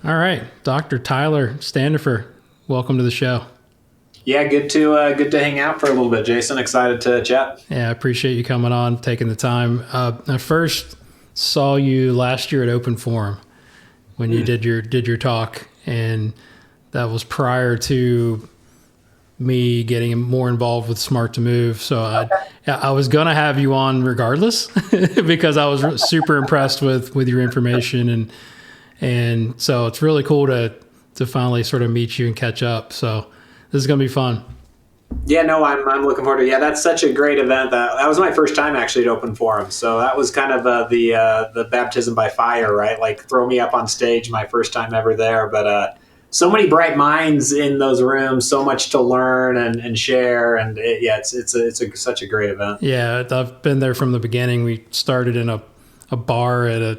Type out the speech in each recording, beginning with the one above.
All right, Dr. Tyler Standifird, welcome to the show. Yeah, good to hang out for a little bit, Jason. Excited to chat. Yeah, I appreciate you coming on, taking the time. I first saw you last year at Open Forum when you did your talk, and that was prior to me getting more involved with Smart to Move. So I was gonna have you on regardless because I was super impressed with your information, and so it's really cool to finally sort of meet you and catch up. So this is gonna be fun. Yeah, no, I'm looking forward to it. Yeah, that's such a great event. That was my first time actually at Open Forum. So that was kind of the baptism by fire, right? Like throw me up on stage, my first time ever there. But so many bright minds in those rooms, so much to learn and share, and it's such a great event. Yeah, I've been there from the beginning. We started in a bar at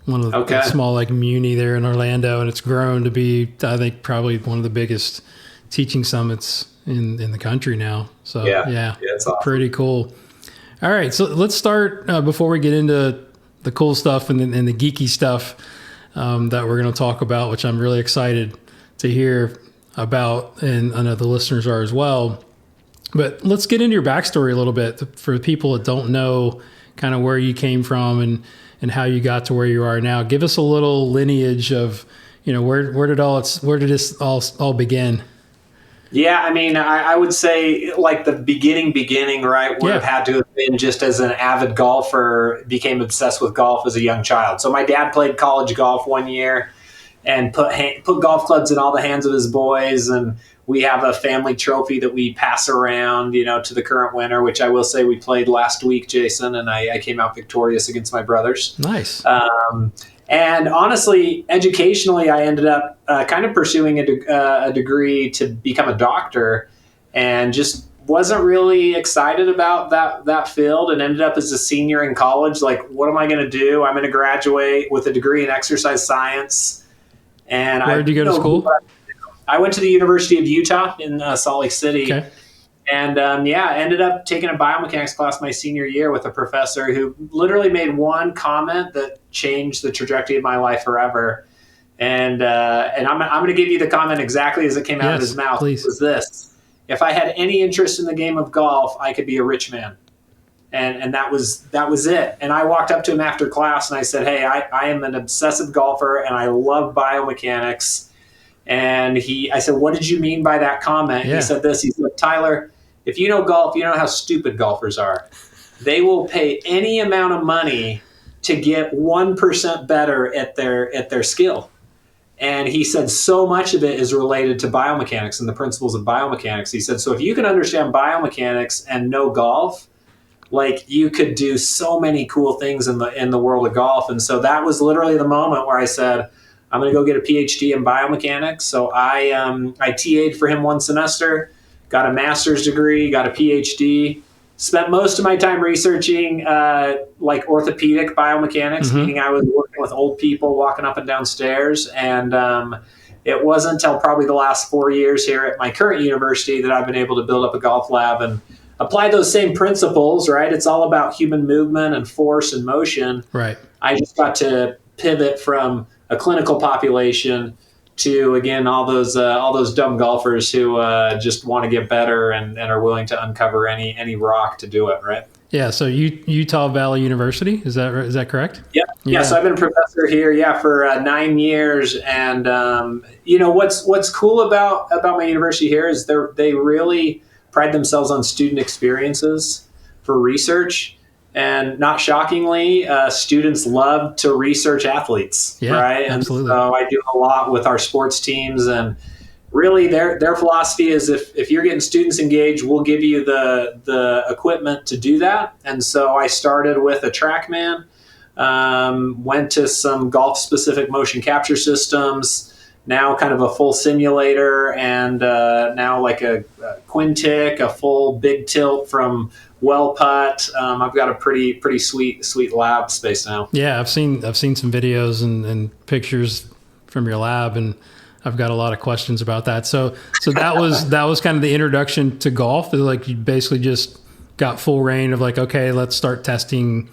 one of the small like Muni there in Orlando, and it's grown to be, I think, probably one of the biggest teaching summits in the country now. So yeah, it's awesome. Pretty cool. All right, so let's start before we get into the cool stuff and the geeky stuff that we're going to talk about, which I'm really excited to hear about, and I know the listeners are as well. But let's get into your backstory a little bit for people that don't know kind of where you came from and how you got to where you are now. Give us a little lineage of, where did this all begin? Yeah, I mean, I would say like the beginning, right, would have had to have been just as an avid golfer, became obsessed with golf as a young child. So my dad played college golf one year and put golf clubs in all the hands of his boys. And we have a family trophy that we pass around, to the current winner, which I will say we played last week, Jason, and I came out victorious against my brothers. Nice. And honestly, educationally, I ended up kind of pursuing a degree to become a doctor, and just wasn't really excited about that field, and ended up as a senior in college. Like, what am I going to do? I'm going to graduate with a degree in exercise science. And where did you go to school? I went to the University of Utah in Salt Lake City. Okay. And I ended up taking a biomechanics class my senior year with a professor who literally made one comment that changed the trajectory of my life forever. And I'm going to give you the comment exactly as it came out of his mouth. Please. It was this: if I had any interest in the game of golf, I could be a rich man. And that was it. And I walked up to him after class and I said, hey, I am an obsessive golfer and I love biomechanics. And I said, what did you mean by that comment? Yeah. He said this. He said, Tyler, if you know golf, you know how stupid golfers are. They will pay any amount of money to get 1% better at their skill. And he said so much of it is related to biomechanics and the principles of biomechanics. He said, so if you can understand biomechanics and know golf, like you could do so many cool things in the world of golf. And so that was literally the moment where I said, I'm going to go get a PhD in biomechanics. So I TA'd for him one semester, got a master's degree, got a PhD, spent most of my time researching like orthopedic biomechanics, meaning I was working with old people walking up and down stairs. And it wasn't until probably the last 4 years here at my current university that I've been able to build up a golf lab and apply those same principles, right? It's all about human movement and force and motion. Right. I just got to pivot from a clinical population to, again, all those dumb golfers who just want to get better and are willing to uncover any rock to do it, right? Yeah. So Utah Valley University, is that correct? Yep. Yeah. So I've been a professor here, for 9 years, and what's cool about my university here is they really pride themselves on student experiences for research. And not shockingly, students love to research athletes, right? Absolutely. And so I do a lot with our sports teams, and really their philosophy is if you're getting students engaged, we'll give you the equipment to do that. And so I started with a TrackMan, went to some golf-specific motion capture systems, now kind of a full simulator, and now like a Quintic, a full big tilt from Well Putt. I've got a pretty sweet lab space now. Yeah, I've seen some videos and pictures from your lab, and I've got a lot of questions about that. So that was kind of the introduction to golf. Like you basically just got full reign of like, okay, let's start testing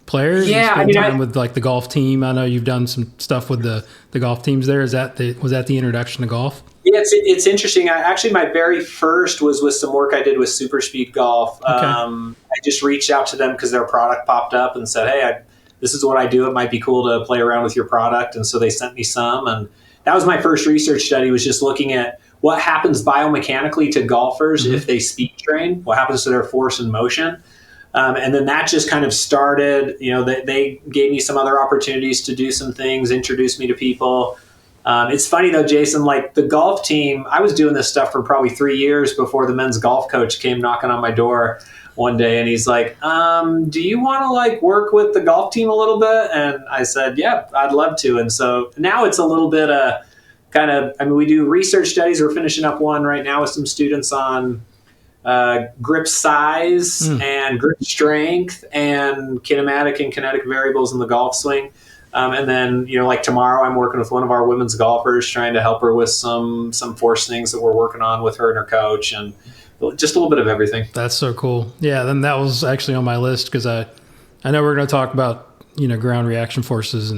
players? Yeah, and spend time with like the golf team. I know you've done some stuff with the golf teams there. Was that the introduction to golf? Yeah, it's interesting. Actually, my very first was with some work I did with Super Speed Golf. Okay. I just reached out to them because their product popped up and said, "Hey, this is what I do. It might be cool to play around with your product." And so they sent me some, and that was my first research study. Was just looking at what happens biomechanically to golfers if they speed train. What happens to their force and motion? And then that just kind of started. They gave me some other opportunities to do some things, introduced me to people. It's funny though, Jason, like the golf team, I was doing this stuff for probably 3 years before the men's golf coach came knocking on my door one day. And he's like, do you want to like work with the golf team a little bit? And I said, yeah, I'd love to. And so now it's a little bit we do research studies. We're finishing up one right now with some students on grip size and grip strength and kinematic and kinetic variables in the golf swing. And then, like tomorrow, I'm working with one of our women's golfers, trying to help her with some force things that we're working on with her and her coach, and just a little bit of everything. That's so cool. Yeah, then that was actually on my list because I know we're going to talk about ground reaction forces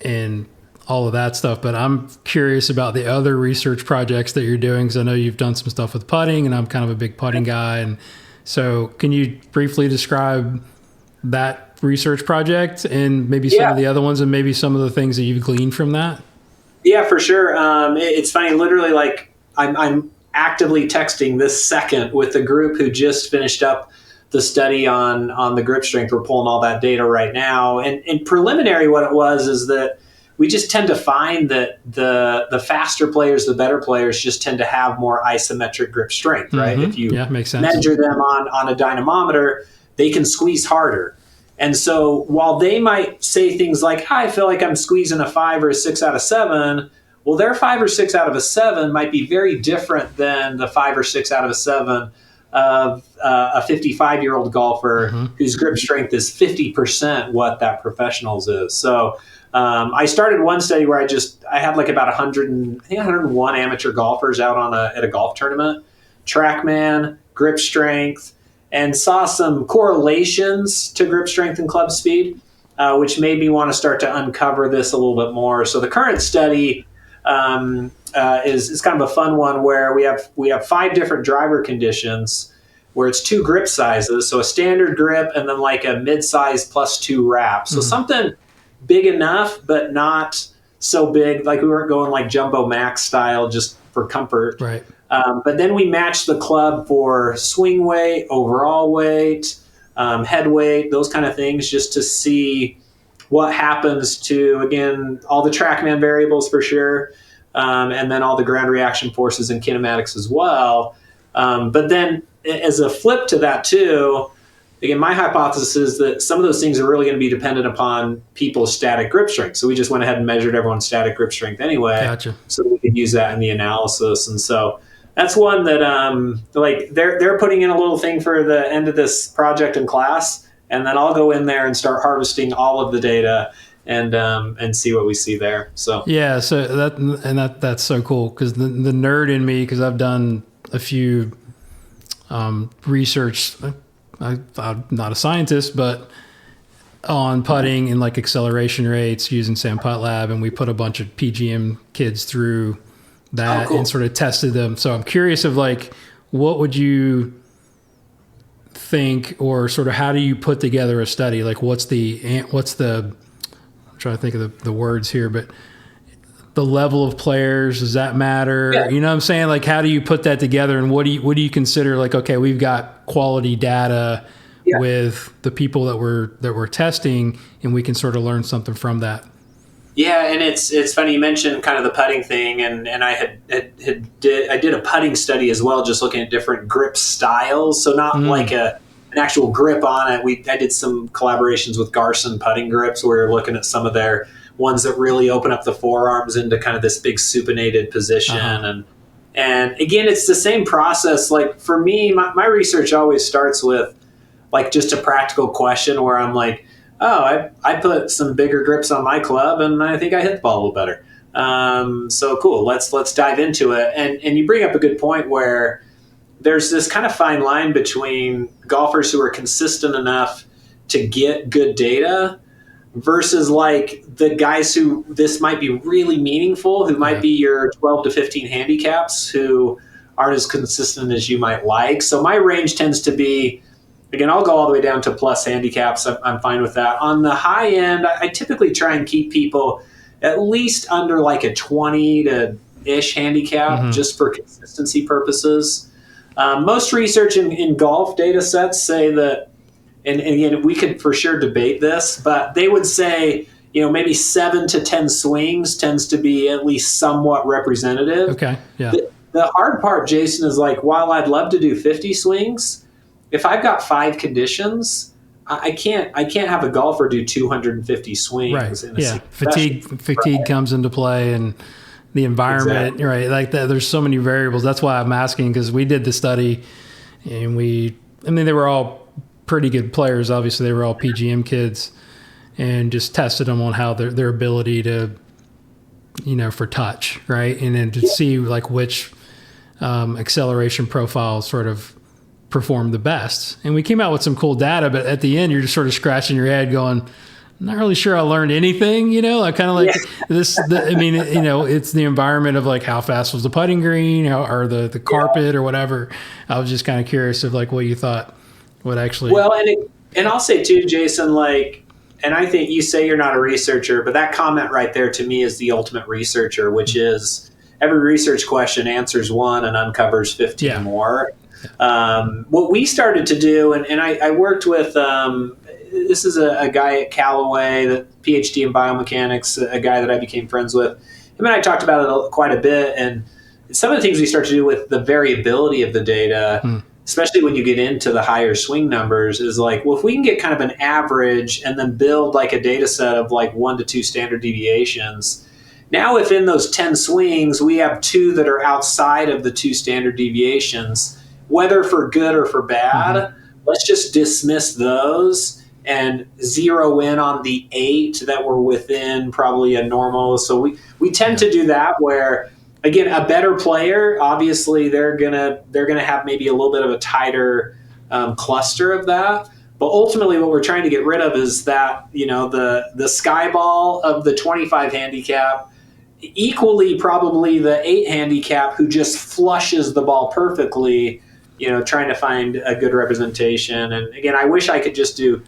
and all of that stuff, but I'm curious about the other research projects that you're doing because I know you've done some stuff with putting, and I'm kind of a big putting guy, and so can you briefly describe that research project and maybe some of the other ones and maybe some of the things that you've gleaned from that? Yeah, for sure. It's funny, literally, like I'm actively texting this second with the group who just finished up the study on the grip strength. We're pulling all that data right now. And preliminary, what it was is that we just tend to find that the faster players, the better players, just tend to have more isometric grip strength, right? If you makes sense. measure them on a dynamometer, they can squeeze harder. And so while they might say things like, I feel like I'm squeezing a 5 or a 6 out of 7, well, their 5 or 6 out of a 7 might be very different than the 5 or 6 out of a 7 of a 55-year-old golfer whose grip strength is 50% what that professional's is. So I started one study where I had like about 101 amateur golfers out at a golf tournament, TrackMan, grip strength, and saw some correlations to grip strength and club speed, which made me want to start to uncover this a little bit more. So the current study is kind of a fun one where we have 5 different driver conditions where it's 2 grip sizes, so a standard grip and then like a mid-size plus 2 wrap. So something big enough, but not so big, like we weren't going like Jumbo Max style just for comfort. Right. But then we matched the club for swing weight, overall weight, head weight, those kind of things, just to see what happens to, again, all the TrackMan variables for sure, and then all the ground reaction forces and kinematics as well. But then as a flip to that too, again, my hypothesis is that some of those things are really going to be dependent upon people's static grip strength. So we just went ahead and measured everyone's static grip strength anyway. Gotcha. So we could use that in the analysis. And so that's one that like they're putting in a little thing for the end of this project in class, and then I'll go in there and start harvesting all of the data and see what we see there. So yeah, so that's so cool because the nerd in me, because I've done a few research. I'm not a scientist, but on putting and like acceleration rates using Sam Putt Lab, and we put a bunch of PGM kids through that and sort of tested them. So I'm curious of like, what would you think, or sort of how do you put together a study? Like what's the I'm trying to think of the words here, but the level of players, does that matter? Yeah. You know what I'm saying? Like, how do you put that together? And what do you consider like, okay, we've got quality data with the people that we're testing, and we can sort of learn something from that. Yeah, and it's funny you mentioned kind of the putting thing, and I did a putting study as well, just looking at different grip styles. So not like an actual grip on it. I did some collaborations with Garson putting grips where we're looking at some of their ones that really open up the forearms into kind of this big supinated position. And again, it's the same process. Like for me, my research always starts with like just a practical question where I'm like, oh, I put some bigger grips on my club and I think I hit the ball a little better. So cool. Let's dive into it. And you bring up a good point where there's this kind of fine line between golfers who are consistent enough to get good data versus like the guys who this might be really meaningful, who might be your 12 to 15 handicaps who aren't as consistent as you might like. So my range tends to be, again, I'll go all the way down to plus handicaps. I'm fine with that. On the high end, I typically try and keep people at least under like a 20 to ish handicap, just for consistency purposes. Most research in golf data sets say that, and again, we could for sure debate this, but they would say, maybe 7 to 10 swings tends to be at least somewhat representative. Okay, yeah. The hard part, Jason, is like, while I'd love to do 50 swings, if I've got 5 conditions, I can't have a golfer do 250 swings. Right. Yeah. Fatigue comes into play, and the environment, right? Like that. There's so many variables. That's why I'm asking, because we did the study, and they were all pretty good players. Obviously, they were all PGM kids, and just tested them on how their ability to, for touch, right, and then to see like which acceleration profile sort of performed the best. And we came out with some cool data, but at the end, you're just sort of scratching your head, going, I'm not really sure I learned anything, I kind of like this. It's the environment of like how fast was the putting green, or the carpet or whatever. I was just kind of curious of like what you thought would actually. Well, and I'll say too, Jason, like, and I think you say you're not a researcher, but that comment right there to me is the ultimate researcher, which is every research question answers one and uncovers 15 more. What we started to do, and I worked with, this is a guy at Callaway, the PhD in biomechanics, a guy that I became friends with. Him and I talked about it quite a bit, and some of the things we start to do with the variability of the data, especially when you get into the higher swing numbers, is like, well, if we can get kind of an average and then build like a data set of like 1 to 2 standard deviations. Now, if in those 10 swings, we have 2 that are outside of the 2 standard deviations, whether for good or for bad, let's just dismiss those and zero in on the 8 that were within probably a normal. So we tend to do that where, again, a better player, obviously they're gonna have maybe a little bit of a tighter cluster of that. But ultimately, what we're trying to get rid of is that, the sky ball of the 25 handicap, equally probably the 8 handicap who just flushes the ball perfectly, trying to find a good representation. And again, I wish I could just do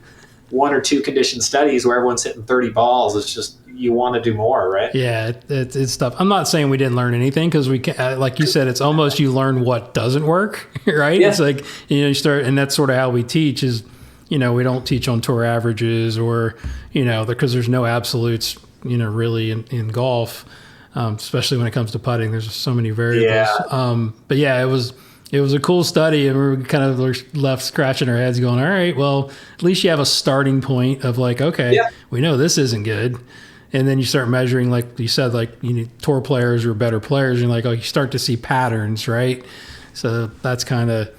1 or 2 condition studies where everyone's hitting 30 balls. It's just, you want to do more, right? Yeah, it's tough. I'm not saying we didn't learn anything, because we, like you said, it's almost you learn what doesn't work, right? Yeah. It's like, you start, and that's sort of how we teach is, we don't teach on tour averages or, because there's no absolutes, really in golf, especially when it comes to putting. There's so many variables. Yeah. But yeah, it was a cool study, and we were kind of left scratching our heads going, all right, well, at least you have a starting point of like, okay, we know this isn't good. And then you start measuring, like you said, like tour players or better players, and like, you start to see patterns, right? So that's kind of,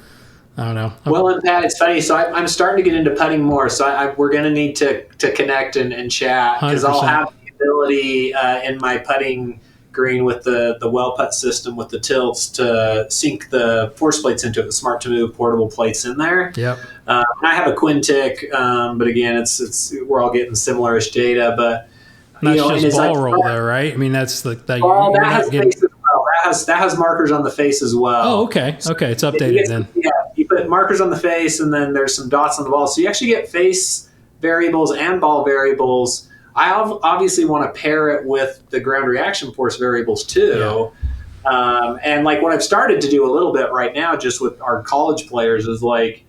I don't know. Well, and Pat, it's funny. So I'm starting to get into putting more. So we're going to need to connect and chat, because I'll have the ability in my putting green with the well putt system with the tilts to sink the force plates into it, the smart to move portable plates in there. Yep. And I have a Quintic, but again, it's we're all getting similar-ish data, but that's just ball roll though, right? I mean, that's that has face as well. That has markers on the face as well. Oh, okay. Okay, it's updated then. Yeah, you put markers on the face, and then there's some dots on the ball, so you actually get face variables and ball variables. I obviously want to pair it with the ground reaction force variables too. Yeah. And like what I've started to do a little bit right now, just with our college players, is like,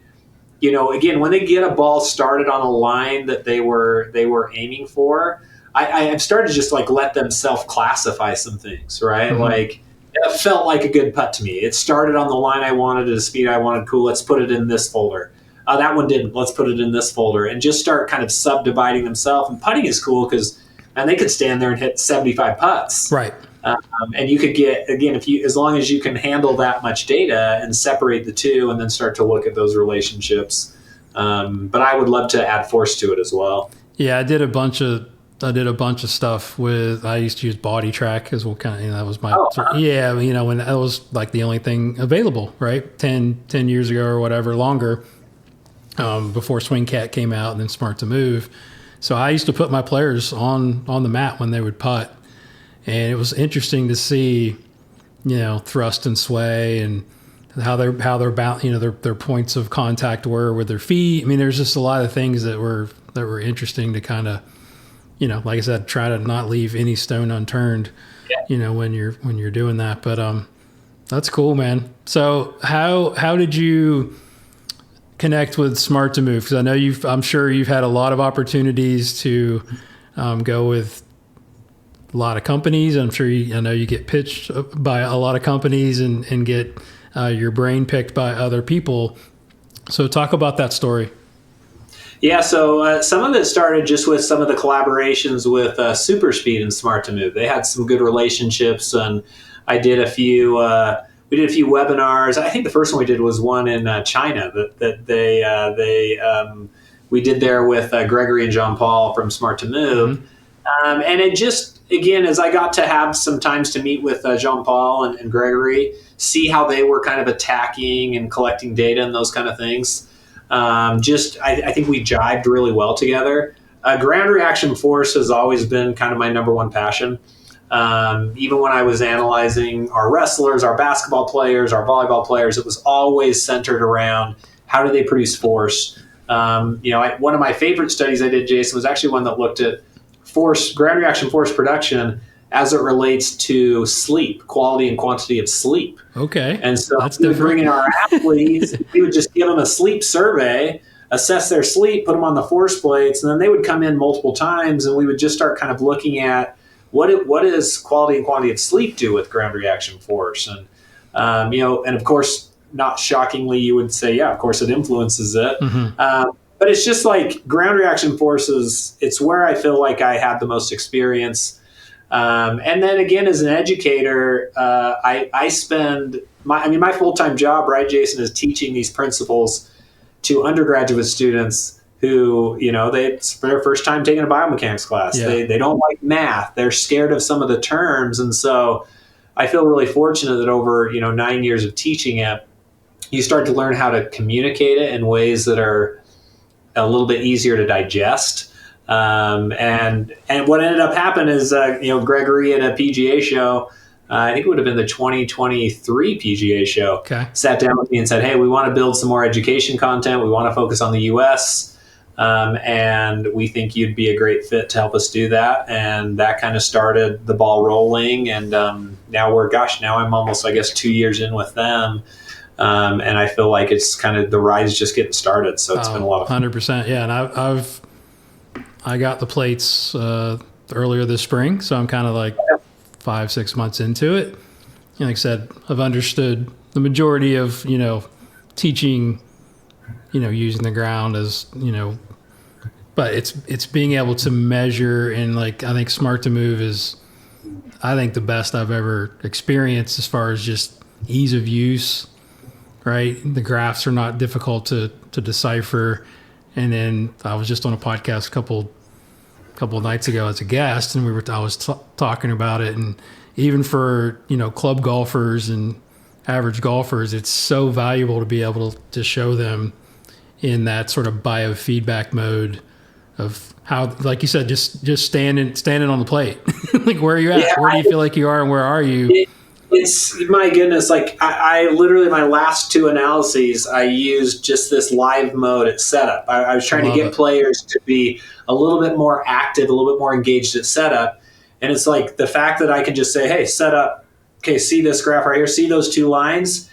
again, when they get a ball started on a line that they were aiming for, I've started to just like let them self-classify some things, right? Like, it felt like a good putt to me. It started on the line I wanted at a speed I wanted. Cool, let's put it in this folder. That one didn't. Let's put it in this folder, and just start kind of subdividing themselves. And putting is cool because, and they could stand there and hit 75 putts, right? And you could get, again, as long as you can handle that much data and separate the two, and then start to look at those relationships. But I would love to add force to it as well. Yeah, I did a bunch of stuff with. I used to use Body Track as well. Kind of, that was my when that was like the only thing available, right? 10 years ago or whatever, longer. before Swing Cat came out and then Smart to Move. So I used to put my players on the mat when they would putt, and it was interesting to see, thrust and sway and how their their points of contact were with their feet. I mean, there's just a lot of things that were interesting to kind of, like I said, try to not leave any stone unturned, when you're doing that. But that's cool, man. So how did you connect with Smart to Move? Because I know I'm sure you've had a lot of opportunities to go with a lot of companies. I'm sure I know you get pitched by a lot of companies and get your brain picked by other people. So talk about that story. Yeah, so some of it started just with some of the collaborations with Super Speed and Smart to Move. They had some good relationships, and I did a few. We did a few webinars. I think the first one we did was one in China that we did there with Gregory and Jean Paul from Smart to Move. Mm-hmm. And it just, again, as I got to have some times to meet with Jean Paul and Gregory, see how they were kind of attacking and collecting data and those kind of things. I think we jived really well together. Ground reaction force has always been kind of my number one passion. Even when I was analyzing our wrestlers, our basketball players, our volleyball players, it was always centered around how do they produce force. One of my favorite studies I did, Jason, was actually one that looked at ground reaction force production as it relates to sleep, quality and quantity of sleep. Okay. And so we would bring in our athletes, we would just give them a sleep survey, assess their sleep, put them on the force plates, and then they would come in multiple times, and we would just start kind of looking at what does quality and quantity of sleep do with ground reaction force? And, and of course, not shockingly, you would say, yeah, of course it influences it. Mm-hmm. But it's just like ground reaction forces, it's where I feel like I had the most experience. And then again, as an educator, I spend my full-time job, right, Jason, is teaching these principles to undergraduate students who, it's their first time taking a biomechanics class. Yeah. They don't like math. They're scared of some of the terms. And so I feel really fortunate that over, 9 years of teaching it, you start to learn how to communicate it in ways that are a little bit easier to digest. And what ended up happening is, Gregory at a PGA show, I think it would have been the 2023 PGA show, sat down with me and said, hey, we want to build some more education content. We want to focus on the U.S., and we think you'd be a great fit to help us do that. And that kind of started the ball rolling. And now I'm almost, 2 years in with them. And I feel like it's kind of the ride's just getting started. So it's been a lot of fun. 100%. Yeah. And I got the plates earlier this spring. So I'm kind of like 5-6 months into it. And like I said, I've understood the majority of, teaching, using the ground as, but it's being able to measure, and I think Smart to Move is, I think, the best I've ever experienced as far as just ease of use, right? The graphs are not difficult to decipher. And then I was just on a podcast a couple of nights ago as a guest, and I was talking about it. And even for, club golfers and average golfers, it's so valuable to be able to show them in that sort of biofeedback mode of how, like you said, just standing on the plate. Like, where are you at? Where do you feel like you are, and where are you? It's, my goodness, I literally, my last two analyses, I used just this live mode at setup. I was trying to get players to be a little bit more active, a little bit more engaged at setup. And it's like the fact that I can just say, hey, set up, okay, see this graph right here, see those two lines,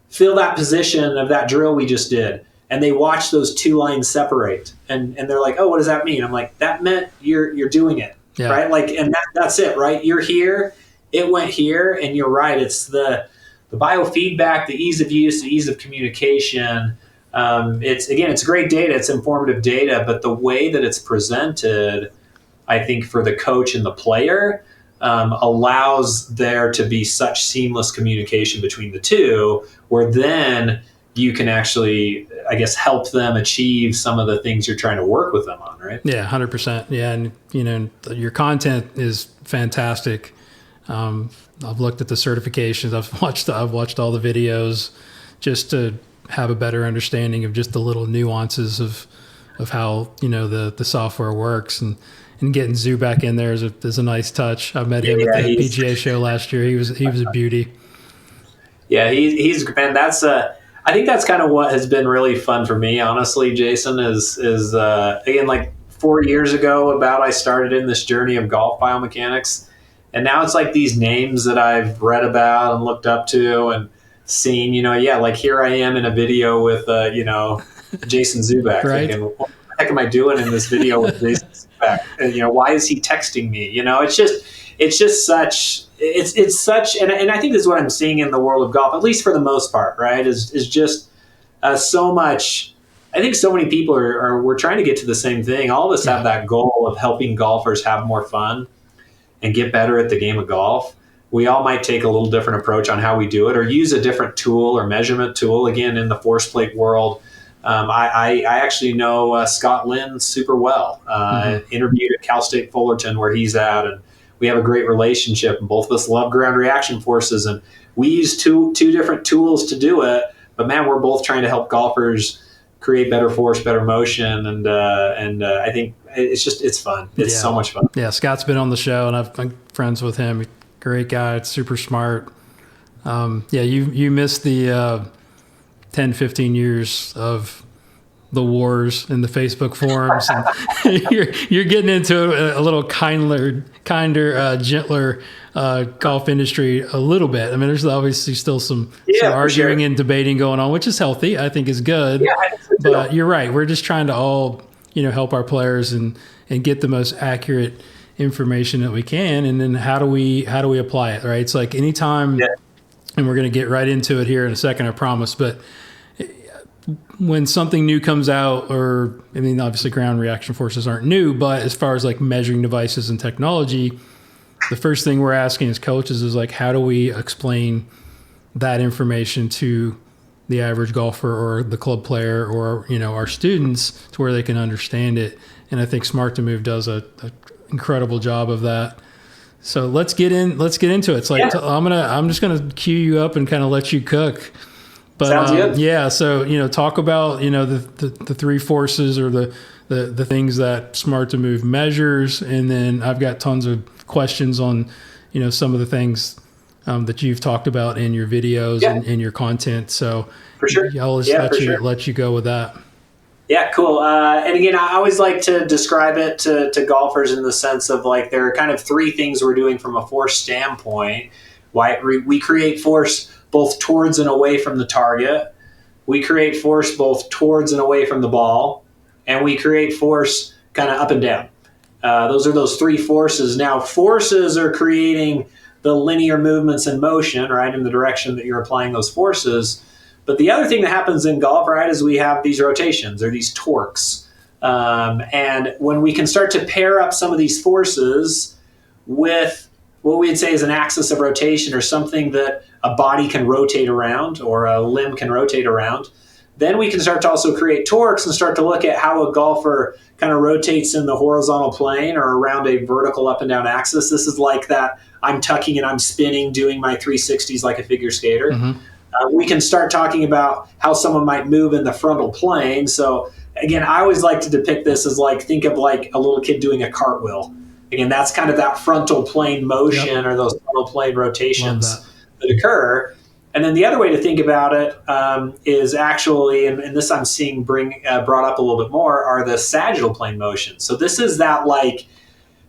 feel that position of that drill we just did. And they watch those two lines separate. And they're like, oh, what does that mean? I'm like, that meant you're doing it, right? And that's it, right? You're here, it went here, and you're right. It's the biofeedback, the ease of use, the ease of communication. It's great data, it's informative data, but the way that it's presented, I think for the coach and the player, allows there to be such seamless communication between the two, where then you can actually, help them achieve some of the things you're trying to work with them on, right? Yeah, 100%. Yeah, and your content is fantastic. I've looked at the certifications. I've watched all the videos just to have a better understanding of just the little nuances of how, the software works, and getting Zoo back in there is a nice touch. I met him at the PGA show last year. He was a beauty. Yeah, he's man. I think that's kind of what has been really fun for me, honestly, Jason, is again, like 4 years ago I started in this journey of golf biomechanics, and now it's like these names that I've read about and looked up to and seen, like here I am in a video with, Jason Zubak, right? Thinking, what the heck am I doing in this video with Jason Zubak? And, why is he texting me? It's just such, and I think this is what I'm seeing in the world of golf, at least for the most part, right? Is just so much. I think so many people we're trying to get to the same thing. All of us have that goal of helping golfers have more fun and get better at the game of golf. We all might take a little different approach on how we do it, or use a different tool or measurement tool. Again, in the force plate world, I actually know Scott Lynn super well. Interviewed at Cal State Fullerton, where he's at, and we have a great relationship. And both of us love ground reaction forces, and we use two different tools to do it. But man, we're both trying to help golfers create better force, better motion, and I think it's fun. It's so much fun. Yeah, Scott's been on the show, and I'm friends with him. Great guy, super smart. You missed the 10, 15 years of the wars in the Facebook forums, and you're getting into a little kinder, gentler golf industry a little bit. I mean, there's obviously still some arguing and debating going on, which is healthy. I think is good. Yeah, but you're right. We're just trying to all help our players and get the most accurate information that we can, and then how do we apply it, right? It's like anytime, and we're going to get right into it here in a second, I promise, but when something new comes out, obviously ground reaction forces aren't new, but as far as like measuring devices and technology, the first thing we're asking as coaches is like, how do we explain that information to the average golfer or the club player or, our students, to where they can understand it. And I think Smart to Move does a incredible job of that. So let's get into it. It's like, I'm just going to cue you up and kind of let you cook. But sounds good. Yeah. So, talk about, the three forces or the things that Smart to Move measures. And then I've got tons of questions on, some of the things that you've talked about in your videos and in your content. So for sure. I'll just let you go with that. Yeah, cool. And again, I always like to describe it to golfers in the sense of like, there are kind of three things we're doing from a force standpoint. Why we create force both towards and away from the target. We create force both towards and away from the ball. And we create force kind of up and down. Those are those three forces. Now, forces are creating the linear movements in motion, right, in the direction that you're applying those forces. But the other thing that happens in golf, right, is we have these rotations or these torques. And when we can start to pair up some of these forces with what we'd say is an axis of rotation, or something that a body can rotate around or a limb can rotate around, then we can start to also create torques and start to look at how a golfer kind of rotates in the horizontal plane or around a vertical up and down axis. This is like that I'm tucking and I'm spinning, doing my 360s like a figure skater. We can start talking about how someone might move in the frontal plane. So again, I always like to depict this as like, think of like a little kid doing a cartwheel. Again, that's kind of that frontal plane motion or those frontal plane rotations that occur. And then the other way to think about it is actually, and this I'm seeing brought up a little bit more, are the sagittal plane motions. So this is that, like,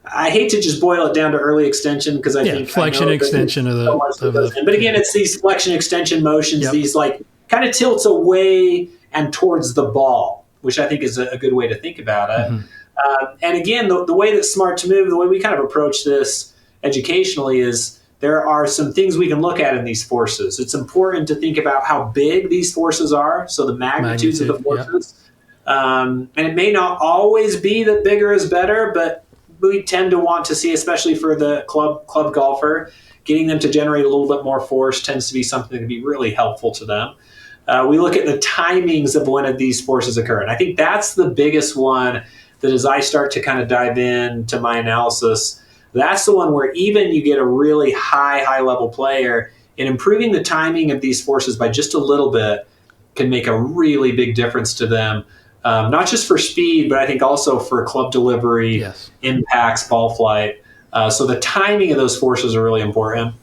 I hate to just boil it down to early extension because I think flexion extension of the. But again, it's these flexion extension motions, these like kind of tilts away and towards the ball, which I think is a good way to think about it. And again, the way that Smart to Move, the way we kind of approach this educationally is there are some things we can look at in these forces. It's important to think about how big these forces are, so the magnitudes of the forces. And it may not always be that bigger is better, but we tend to want to see, especially for the club golfer, getting them to generate a little bit more force tends to be something that can be really helpful to them. We look at the timings of when these forces occur. And I think that's the biggest one that as I start to kind of dive into my analysis, that's the one where even you get a really high level player in improving the timing of these forces by just a little bit, can make a really big difference to them, not just for speed, but I think also for club delivery, yes. impacts, ball flight. So the timing of those forces are really important.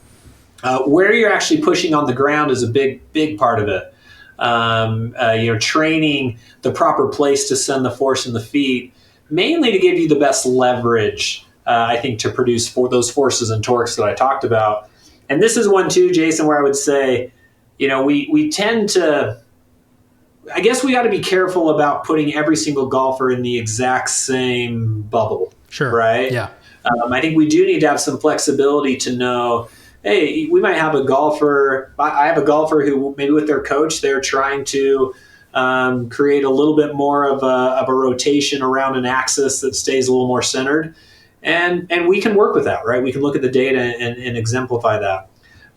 Where you're actually pushing on the ground is a big part of it. Training the proper place to send the force in the feet, mainly to give you the best leverage, I think, to produce for those forces and torques that I talked about. And this is one too, Jason, where I would say, we tend to, I guess we got to be careful about putting every single golfer in the exact same bubble. Sure. Right? Yeah. I think we do need to have some flexibility to know, hey, we might have a golfer. I have a golfer who maybe with their coach, they're trying to create a little bit more of a rotation around an axis that stays a little more centered. And we can work with that, right? We can look at the data and exemplify that.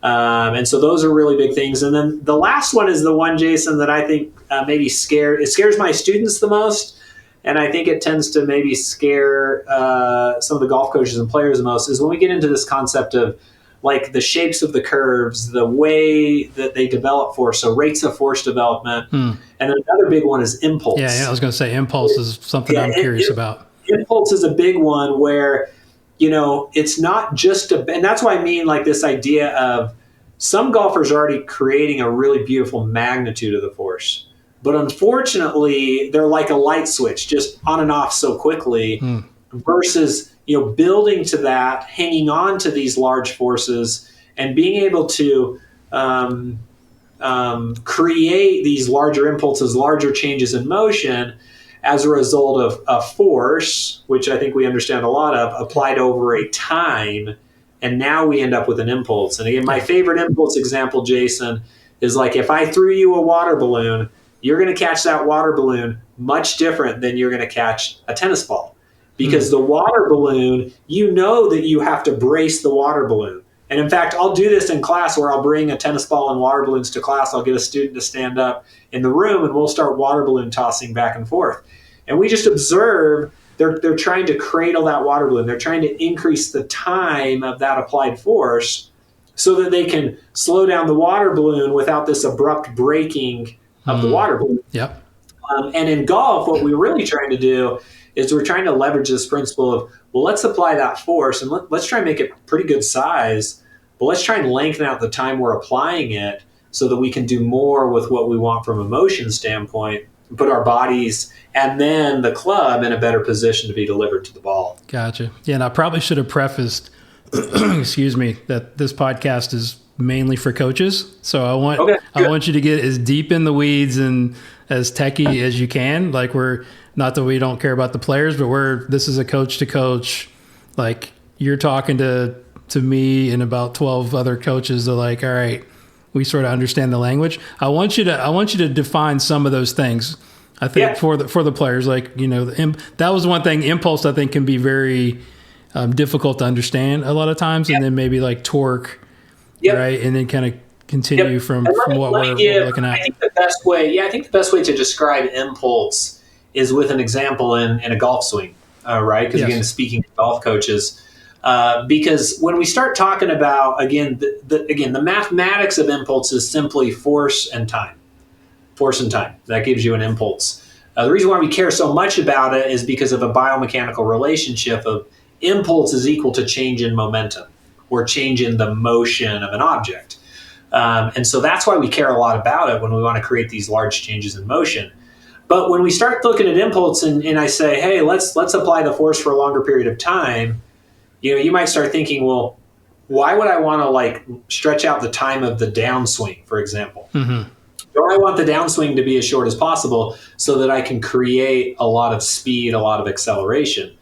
And so those are really big things. And then the last one is the one, Jason, that I think maybe scares my students the most. And I think it tends to maybe scare some of the golf coaches and players the most, is when we get into this concept of like the shapes of the curves, the way that they develop force, so rates of force development. And then another big one is impulse. Yeah, I was going to say impulse is something I'm curious about. Impulse is a big one where, it's not just and that's why I mean like this idea of some golfers are already creating a really beautiful magnitude of the force. But unfortunately, they're like a light switch, just on and off so quickly, versus building to that, hanging on to these large forces, and being able to create these larger impulses, larger changes in motion as a result of a force, which I think we understand a lot of, applied over a time, and now we end up with an impulse. And again, my favorite impulse example, Jason, is like if I threw you a water balloon, you're going to catch that water balloon much different than you're going to catch a tennis ball. Because the water balloon, that you have to brace the water balloon. And in fact, I'll do this in class where I'll bring a tennis ball and water balloons to class. I'll get a student to stand up in the room and we'll start water balloon tossing back and forth. And we just observe they're trying to cradle that water balloon. They're trying to increase the time of that applied force so that they can slow down the water balloon without this abrupt breaking of the water balloon. Yep. And in golf, what we're really trying to do is we're trying to leverage this principle of, well, let's apply that force and let's try and make it pretty good size, but let's try and lengthen out the time we're applying it so that we can do more with what we want from a motion standpoint, and put our bodies and then the club in a better position to be delivered to the ball. Gotcha. Yeah, and I probably should have prefaced, excuse me, that this podcast is mainly for coaches. So I want you to get as deep in the weeds and as techie as you can. Like not that we don't care about the players, but this is a coach to coach. Like you're talking to me and about 12 other coaches. They're like, all right, we sort of understand the language. I want you to define some of those things. I think for the players, like, that was one thing. Impulse, I think, can be very difficult to understand a lot of times. And then maybe like torque, right? And then kind of continue from what we're looking at. I think the best way to describe impulse is with an example in a golf swing, right? Because again, speaking to golf coaches, because when we start talking about the mathematics of impulse is simply force and time. Force and time, that gives you an impulse. The reason why we care so much about it is because of a biomechanical relationship of impulse is equal to change in momentum or change in the motion of an object. And so that's why we care a lot about it when we want to create these large changes in motion. But when we start looking at impulse and I say, hey, let's apply the force for a longer period of time, you might start thinking, well, why would I want to stretch out the time of the downswing, for example? Mm-hmm. Or I want the downswing to be as short as possible so that I can create a lot of speed, a lot of acceleration.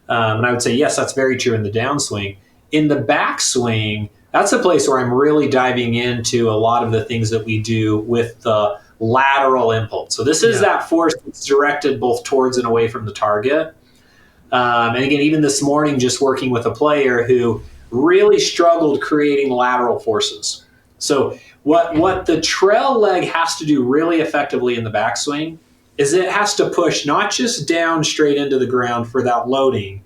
And I would say, yes, that's very true in the downswing. In the backswing, that's a place where I'm really diving into a lot of the things that we do with the lateral impulse. So this is that force that's directed both towards and away from the target. And again, even this morning, just working with a player who really struggled creating lateral forces. So what the trail leg has to do really effectively in the backswing is it has to push not just down straight into the ground for that loading,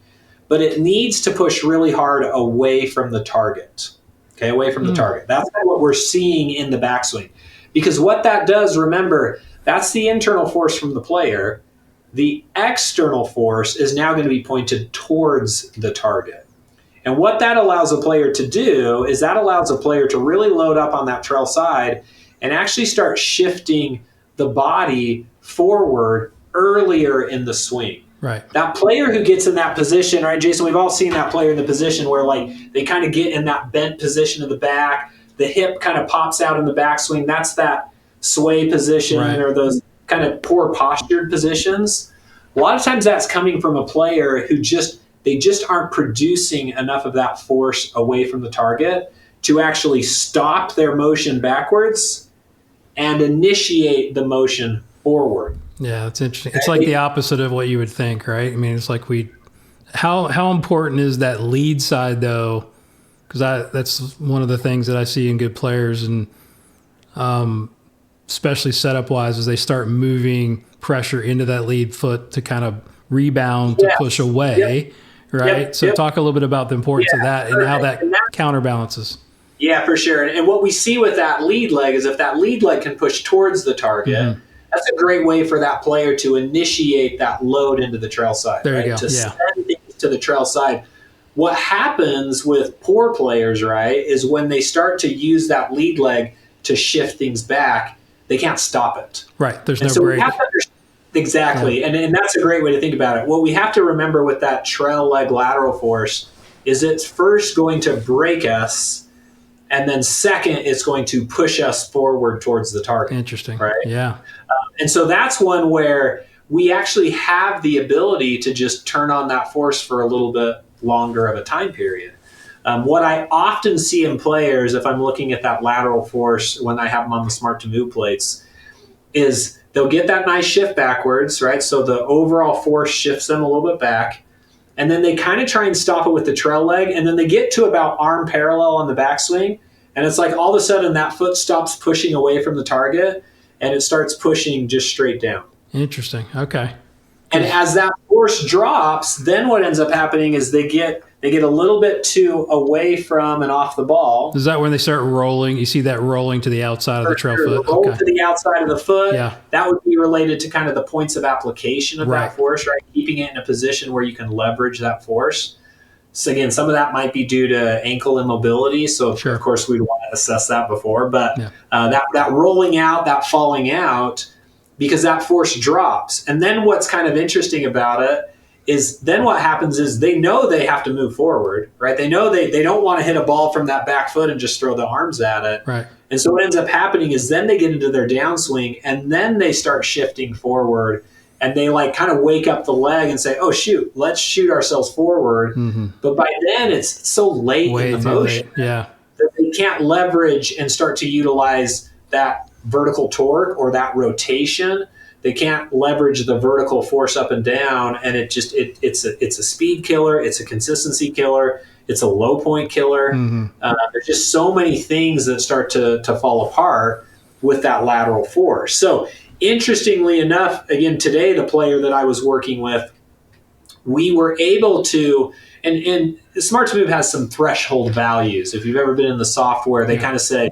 but it needs to push really hard away from the target. Okay, away from the target. That's what we're seeing in the backswing. Because what that does, remember, that's the internal force from the player. The external force is now going to be pointed towards the target. And what that allows a player to do is that allows a player to really load up on that trail side and actually start shifting the body forward earlier in the swing. Right. That player who gets in that position, right, Jason, we've all seen that player in the position where like they kind of get in that bent position of the back, the hip kind of pops out in the backswing. That's that sway position, right, or those kind of poor postured positions. A lot of times that's coming from a player who they just aren't producing enough of that force away from the target to actually stop their motion backwards and initiate the motion forward. Yeah, that's interesting. It's like the opposite of what you would think, right? I mean, it's like how important is that lead side though? Because that's one of the things that I see in good players, and especially setup wise, is they start moving pressure into that lead foot to kind of rebound, to push away, right? So talk a little bit about the importance of that and how that counterbalances. Yeah, for sure. And what we see with that lead leg is if that lead leg can push towards the target, that's a great way for that player to initiate that load into the trail side. There you go. To send things to the trail side. What happens with poor players, right, is when they start to use that lead leg to shift things back, they can't stop it. Right. There's no break. Exactly. Yeah. And that's a great way to think about it. What we have to remember with that trail leg lateral force is it's first going to break us, and then second, it's going to push us forward towards the target. Interesting. Right? Yeah. And so that's one where we actually have the ability to just turn on that force for a little bit longer of a time period. What I often see in players, if I'm looking at that lateral force when I have them on the smart to move plates, is they'll get that nice shift backwards, right? So the overall force shifts them a little bit back, and then they kind of try and stop it with the trail leg, and then they get to about arm parallel on the backswing, and it's like all of a sudden that foot stops pushing away from the target, and it starts pushing just straight down. Interesting. Okay. And as that force drops, then what ends up happening is they get a little bit too away from and off the ball. Is that when they start rolling? You see that rolling to the outside of the trail foot? Roll to the outside of the foot. Yeah. That would be related to kind of the points of application of that force, right? Keeping it in a position where you can leverage that force. So again, some of that might be due to ankle immobility. So of course we'd want to assess that before. But that rolling out, that falling out, because that force drops. And then what's kind of interesting about it is then what happens is they know they have to move forward, right? They know they don't want to hit a ball from that back foot and just throw the arms at it. Right. And so what ends up happening is then they get into their downswing, and then they start shifting forward, and they like kind of wake up the leg and say, oh, shoot, let's shoot ourselves forward. But by then it's so late in the motion that they can't leverage and start to utilize that vertical torque or that rotation. They can't leverage the vertical force up and down, and it's a speed killer, it's a consistency killer, it's a low point killer. There's just so many things that start to fall apart with that lateral force. So interestingly enough, again, today the player that I was working with, we were able to, and Smart to Move has some threshold values. If you've ever been in the software, they kind of say,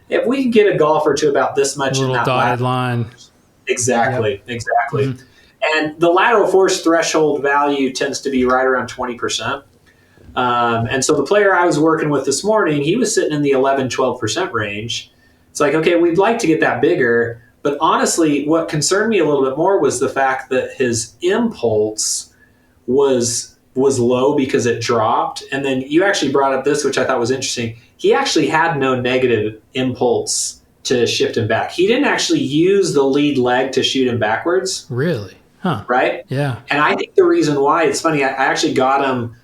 if we can get a golfer to about this much in that dotted line. Exactly. And the lateral force threshold value tends to be right around 20%. And so the player I was working with this morning, he was sitting in the 11-12% range. It's like, okay, we'd like to get that bigger. But honestly, what concerned me a little bit more was the fact that his impulse was low because it dropped. And then you actually brought up this, which I thought was interesting. He actually had no negative impulse to shift him back. He didn't actually use the lead leg to shoot him backwards. Really? Huh. Right? Yeah. And I think the reason why, it's funny, I actually got him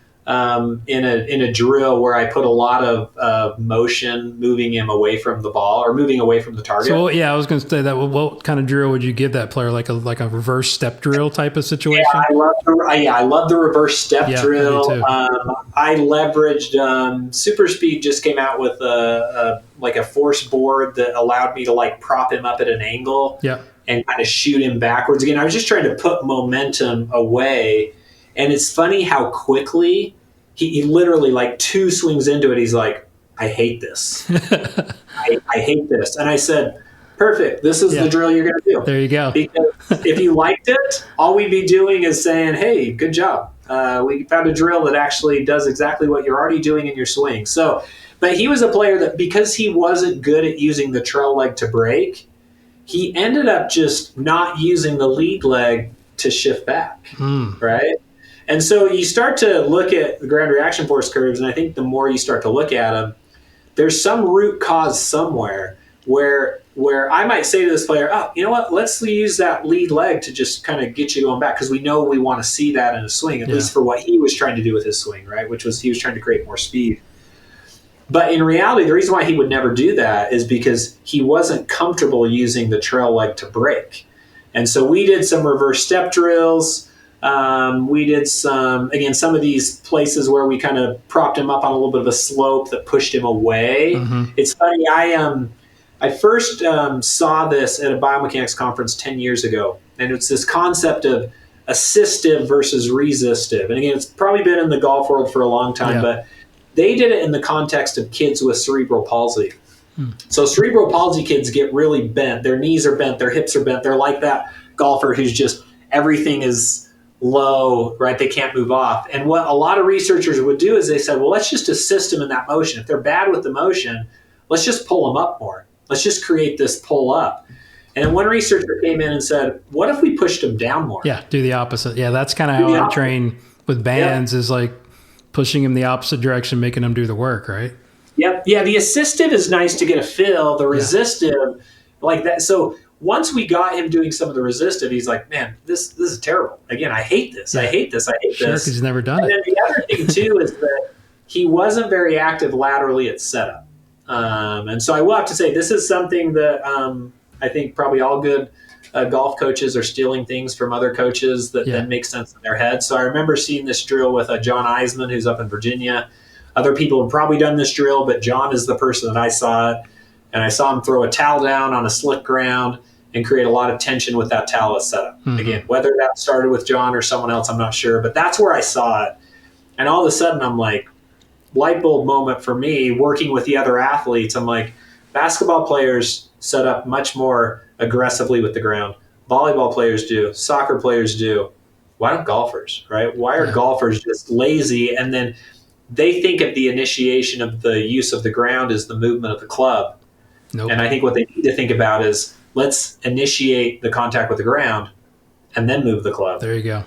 in a drill where I put a lot of motion moving him away from the ball or moving away from the target. So I was going to say that. What kind of drill would you give that player? Like a reverse step drill type of situation? Yeah, I love the reverse step drill. I leveraged Super Speed just came out with a force board that allowed me to like prop him up at an angle and kind of shoot him backwards. Again, I was just trying to put momentum away. And it's funny how quickly he literally like 2 swings into it. He's like, I hate this. I hate this. And I said, Perfect. This is the drill you're going to do. There you go. Because if you liked it, all we'd be doing is saying, hey, good job. We found a drill that actually does exactly what you're already doing in your swing. So, but he was a player that, because he wasn't good at using the trail leg to break, he ended up just not using the lead leg to shift back, right? And so you start to look at the ground reaction force curves, and I think the more you start to look at them, there's some root cause somewhere where I might say to this player, oh, you know what, let's use that lead leg to just kind of get you going back, because we know we want to see that in a swing, at least for what he was trying to do with his swing, right? Which was he was trying to create more speed. But in reality, the reason why he would never do that is because he wasn't comfortable using the trail leg to break. And so we did some reverse step drills. We did some of these places where we kind of propped him up on a little bit of a slope that pushed him away. It's funny, I first saw this at a biomechanics conference 10 years ago, and it's this concept of assistive versus resistive. And again, it's probably been in the golf world for a long time, but they did it in the context of kids with cerebral palsy. So cerebral palsy kids get really bent. Their knees are bent, their hips are bent. They're like that golfer who's just, everything is low, right? They can't move off. And what a lot of researchers would do is they said, well, let's just assist them in that motion. If they're bad with the motion, let's just pull them up more. Let's just create this pull up. And then one researcher came in and said, what if we pushed them down more? Yeah, do the opposite. Yeah, that's kind of how I train with bands, is like pushing them the opposite direction, making them do the work, right? Yep. Yeah, the assistive is nice to get a feel. The resistive, like that. So once we got him doing some of the resistive, he's like, man, this is terrible. Again, I hate this. I hate this. I hate this. Sure, because he's never done it. And then the other thing, too, is that he wasn't very active laterally at setup. And so I will have to say, this is something that I think probably all good golf coaches are stealing things from other coaches that then make sense in their head. So I remember seeing this drill with John Eisman, who's up in Virginia. Other people have probably done this drill, but John is the person that I saw it. And I saw him throw a towel down on a slick ground and create a lot of tension with that towel at setup. Again, whether that started with John or someone else, I'm not sure. But that's where I saw it. And all of a sudden, I'm like, light bulb moment for me, working with the other athletes. I'm like, basketball players set up much more aggressively with the ground. Volleyball players do. Soccer players do. Why don't golfers, right? Why are golfers just lazy? And then they think of the initiation of the use of the ground as the movement of the club. And I think what they need to think about is, let's initiate the contact with the ground and then move the club. There you go.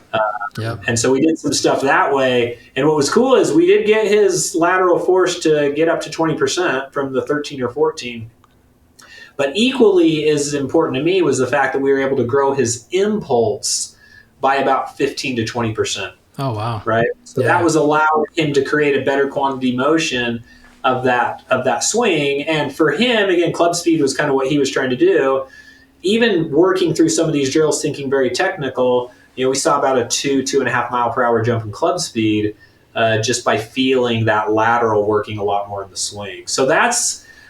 And so we did some stuff that way. And what was cool is we did get his lateral force to get up to 20% from the 13 or 14. But equally as important to me was the fact that we were able to grow his impulse by about 15 to 20%. Oh, wow. Right? So that was allowing him to create a better quantity motion of that swing. And for him, again, club speed was kind of what he was trying to do. Even working through some of these drills, thinking very technical, we saw about a 2.5 mile per hour jump in club speed just by feeling that lateral working a lot more in the swing. So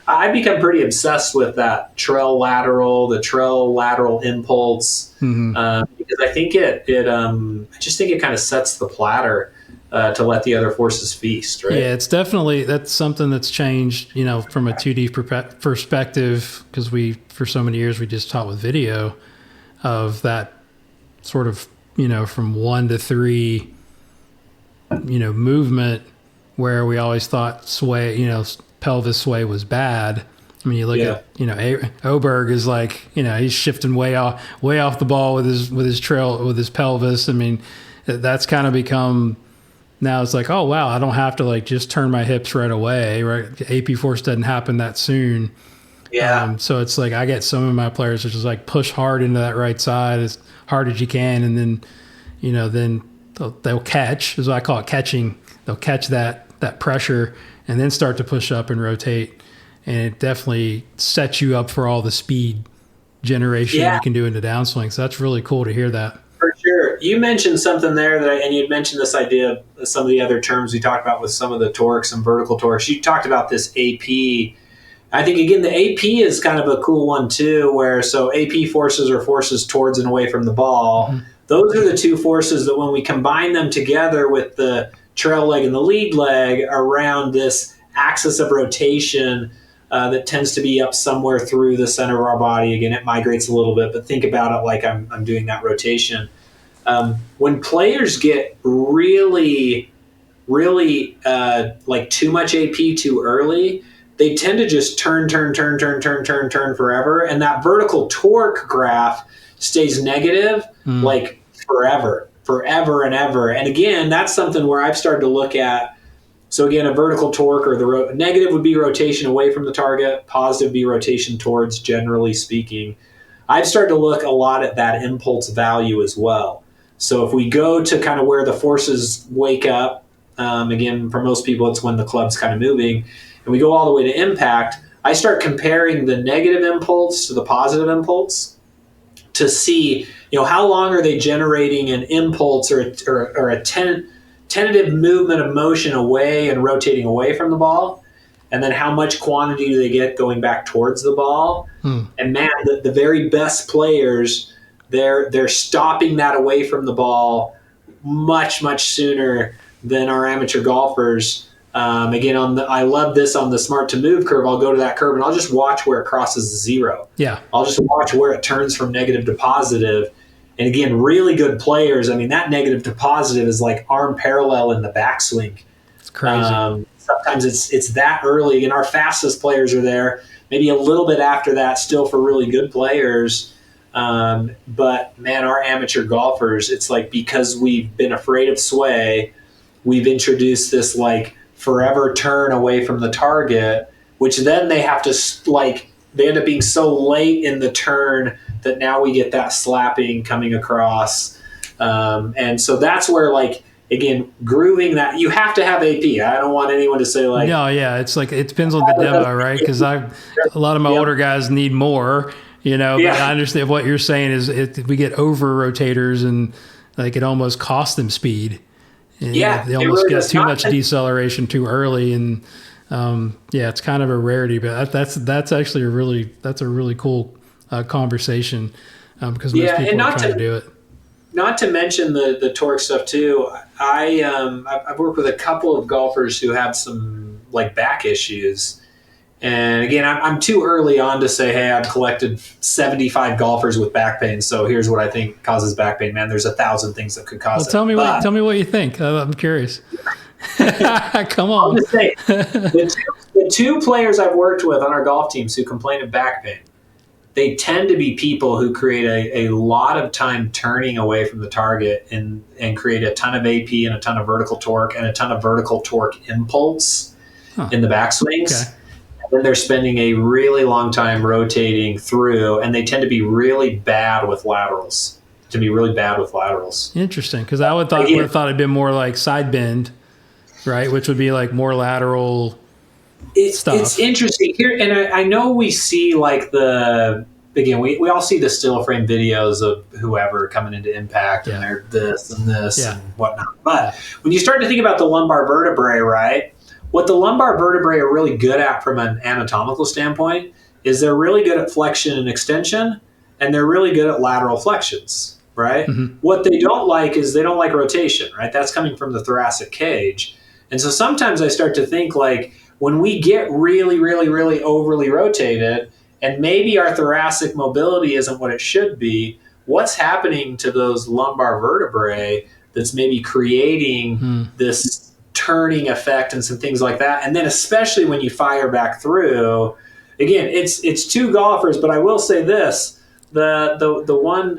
I've become pretty obsessed with that trail lateral impulse, because I think I just think it kind of sets the platter to let the other forces feast, right? Yeah, that's something that's changed, from a 2D perspective, because for so many years, we just taught with video of that sort of, from 1 to 3, movement, where we always thought sway, pelvis sway was bad. I mean, you look at, Oberg is like, he's shifting way off the ball with his pelvis. I mean, that's kind of become, now it's like, oh, wow, I don't have to like just turn my hips right away, right? The AP force doesn't happen that soon. Yeah. So it's like, I get some of my players that just like push hard into that right side as hard as you can. And then, then they'll catch, as I call it, catching. They'll catch that pressure and then start to push up and rotate. And it definitely sets you up for all the speed generation you can do in the downswing. So that's really cool to hear that. For sure. You mentioned something there and you mentioned this idea of some of the other terms we talked about with some of the torques and vertical torques. You talked about this AP. I think, again, the AP is kind of a cool one too, where so AP forces are forces towards and away from the ball. Those are the two forces that when we combine them together with the trail leg and the lead leg around this axis of rotation, that tends to be up somewhere through the center of our body. Again, it migrates a little bit, but think about it like I'm doing that rotation. When players get really like too much AP too early, they tend to just turn forever, and that vertical torque graph stays negative like forever and ever. And again, that's something where I've started to look at. So again, a vertical torque, or the negative would be rotation away from the target, positive would be rotation towards, generally speaking. I've started to look a lot at that impulse value as well. So if we go to kind of where the forces wake up, again, for most people, it's when the club's kind of moving, and we go all the way to impact, I start comparing the negative impulse to the positive impulse to see, how long are they generating an impulse or a tentative movement of motion away and rotating away from the ball, and then how much quantity do they get going back towards the ball. And man, the very best players, they're stopping that away from the ball much sooner than our amateur golfers. Again, I love this on the smart to move curve. I'll go to that curve and I'll just watch where it crosses zero. Yeah. I'll just watch where it turns from negative to positive. And again, really good players, I mean, that negative to positive is like arm parallel in the backswing. It's crazy. Sometimes it's that early, and our fastest players are there. Maybe a little bit after that still for really good players. But man, our amateur golfers, it's like, because we've been afraid of sway, we've introduced this like forever turn away from the target, which then they have to they end up being so late in the turn that now we get that slapping coming across. And so that's where, like, again, grooving that, you have to have AP. I don't want anyone to say like, no, yeah, it's like, it depends on the demo, right? Because a lot of my older guys need more, but I understand what you're saying is we get over rotators and like it almost costs them speed. And they almost get too much deceleration too early, and it's kind of a rarity. But that's actually a really cool conversation because most people are trying to do it. Not to mention the torque stuff too. I've worked with a couple of golfers who have some like back issues. And again, I'm too early on to say, hey, I've collected 75 golfers with back pain, so here's what I think causes back pain. Man, there's 1,000 things that could cause it. Tell me what you think. I'm curious. Come on. I'll just say, the two players I've worked with on our golf teams who complain of back pain, they tend to be people who create a lot of time turning away from the target and create a ton of AP and a ton of vertical torque and a ton of vertical torque impulse in the backswings. Okay. Then they're spending a really long time rotating through, and they tend to be really bad with laterals. Interesting, because I would have thought it'd been more like side bend, right? Which would be like more lateral stuff. It's interesting here, and I know we see like we all see the still frame videos of whoever coming into impact and they're this and this and whatnot. But when you start to think about the lumbar vertebrae, right? What the lumbar vertebrae are really good at from an anatomical standpoint is they're really good at flexion and extension, and they're really good at lateral flexions, right? Mm-hmm. What they don't like is they don't like rotation, right? That's coming from the thoracic cage. And so sometimes I start to think like when we get really, really, really overly rotated and maybe our thoracic mobility isn't what it should be, what's happening to those lumbar vertebrae that's maybe creating this turning effect and some things like that. And then especially when you fire back through, again, it's two golfers, but I will say this, the one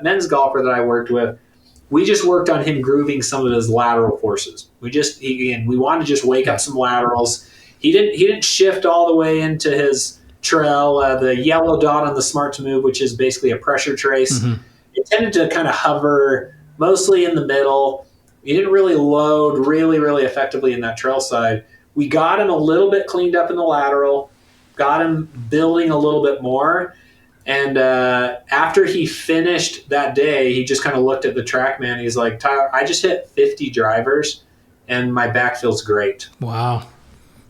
men's golfer that I worked with, we just worked on him grooving some of his lateral forces. We wanted to just wake up some laterals. He didn't shift all the way into his trail, the yellow dot on the smart to move, which is basically a pressure trace. Mm-hmm. It tended to kind of hover mostly in the middle. He didn't really load really, really effectively in that trail side. We got him a little bit cleaned up in the lateral, got him building a little bit more. And after he finished that day, he just kind of looked at the TrackMan. He's like, Tyler, I just hit 50 drivers and my back feels great. Wow.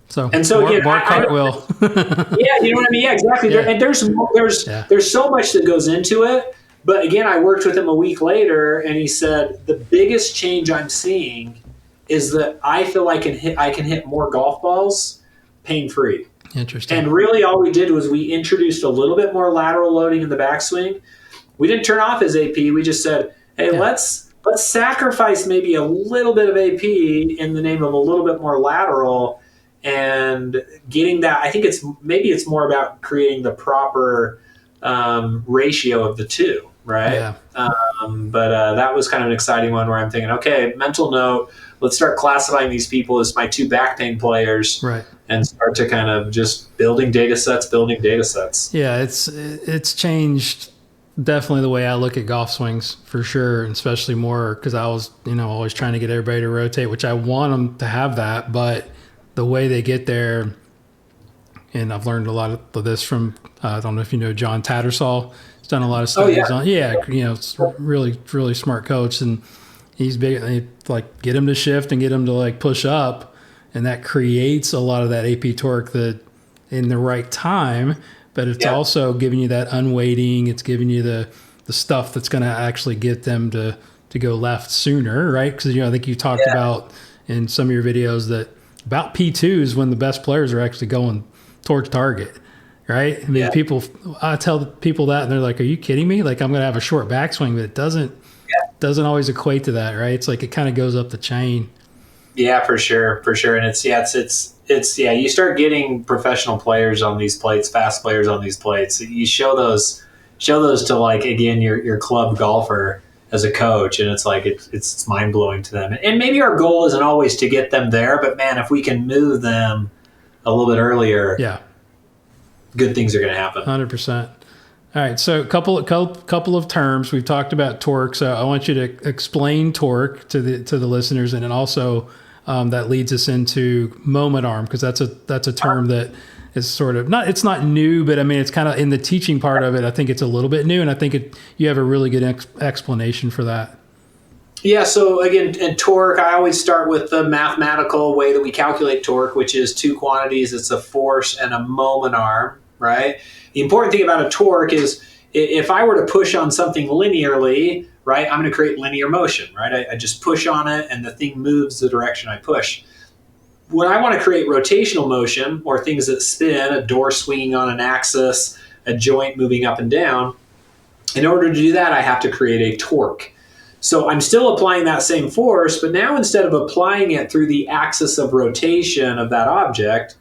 So again, more cartwheel. Yeah, you know what I mean? Yeah, exactly. Yeah. And there's so much that goes into it. But again, I worked with him a week later, and he said the biggest change I'm seeing is that I feel I can hit more golf balls pain-free. Interesting. And really all we did was we introduced a little bit more lateral loading in the backswing. We didn't turn off his AP. We just said, hey, let's sacrifice maybe a little bit of AP in the name of a little bit more lateral, and getting that. I think it's more about creating the proper ratio of the two, right? Yeah. But that was kind of an exciting one where I'm thinking, okay, mental note, let's start classifying these people as my two back pain players, right, and start to kind of just building data sets. Yeah, it's changed definitely the way I look at golf swings, for sure, and especially more because I was, always trying to get everybody to rotate, which I want them to have that, but the way they get there, and I've learned a lot of this from, I don't know if you know John Tattersall. He's done a lot of studies on, it's really, really smart coach, and he's big, like get him to shift and get him to like push up, and that creates a lot of that AP torque that in the right time. But it's also giving you that unweighting. It's giving you the stuff that's going to actually get them to go left sooner, right? Because I think you talked about in some of your videos that about P2 is when the best players are actually going towards target, right? I mean, I tell people that, and they're like, "Are you kidding me? Like, I'm going to have a short backswing," but it doesn't always equate to that, right? It's like it kind of goes up the chain. Yeah, for sure, and it's you start getting professional players on these plates, fast players on these plates. You show those to, like, again, your club golfer as a coach, and it's like it's mind blowing to them. And maybe our goal isn't always to get them there, but man, if we can move them a little bit earlier, good things are going to happen. 100%. All right, so a couple of terms we've talked about torque. So I want you to explain torque to the listeners, and then also that leads us into moment arm, because that's a term that is sort of it's not new, but I mean it's kind of in the teaching part of it. I think it's a little bit new, and I think you have a really good explanation for that. Yeah. So again, in torque, I always start with the mathematical way that we calculate torque, which is two quantities. It's a force and a moment arm, right? The important thing about a torque is if I were to push on something linearly, right, I'm going to create linear motion, right? I just push on it and the thing moves the direction I push. When I want to create rotational motion, or things that spin, a door swinging on an axis, a joint moving up and down, in order to do that, I have to create a torque. So I'm still applying that same force, but now instead of applying it through the axis of rotation of that object,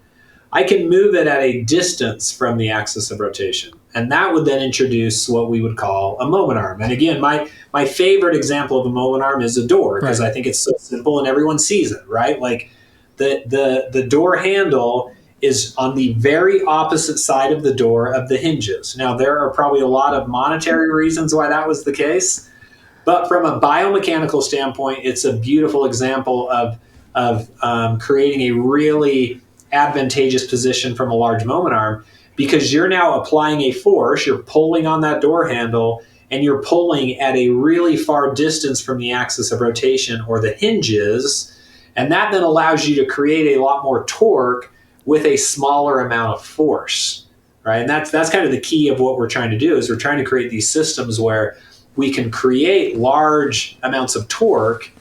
I can move it at a distance from the axis of rotation. And that would then introduce what we would call a moment arm. And again, my favorite example of a moment arm is a door, because I think it's so simple and everyone sees it, right? Like the door handle is on the very opposite side of the door of the hinges. Now, there are probably a lot of monetary reasons why that was the case, but from a biomechanical standpoint, it's a beautiful example of creating a really advantageous position from a large moment arm, because you're now applying a force, you're pulling on that door handle, and you're pulling at a really far distance from the axis of rotation or the hinges, and that then allows you to create a lot more torque with a smaller amount of force, right? And that's kind of the key of what we're trying to do, is we're trying to create these systems where we can create large amounts of torque,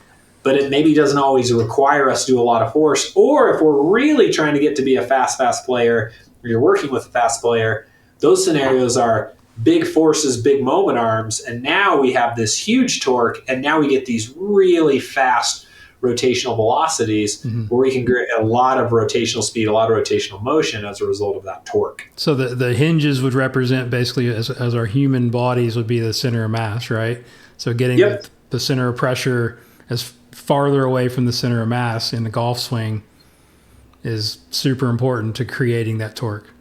but it maybe doesn't always require us to do a lot of force. Or if we're really trying to get to be a fast player, or you're working with a fast player, those scenarios are big forces, big moment arms, and now we have this huge torque, and now we get these really fast rotational velocities where we can create a lot of rotational speed, a lot of rotational motion as a result of that torque. So the hinges would represent basically as our human bodies would be the center of mass, right? So getting the center of pressure as farther away from the center of mass in the golf swing is super important to creating that torque.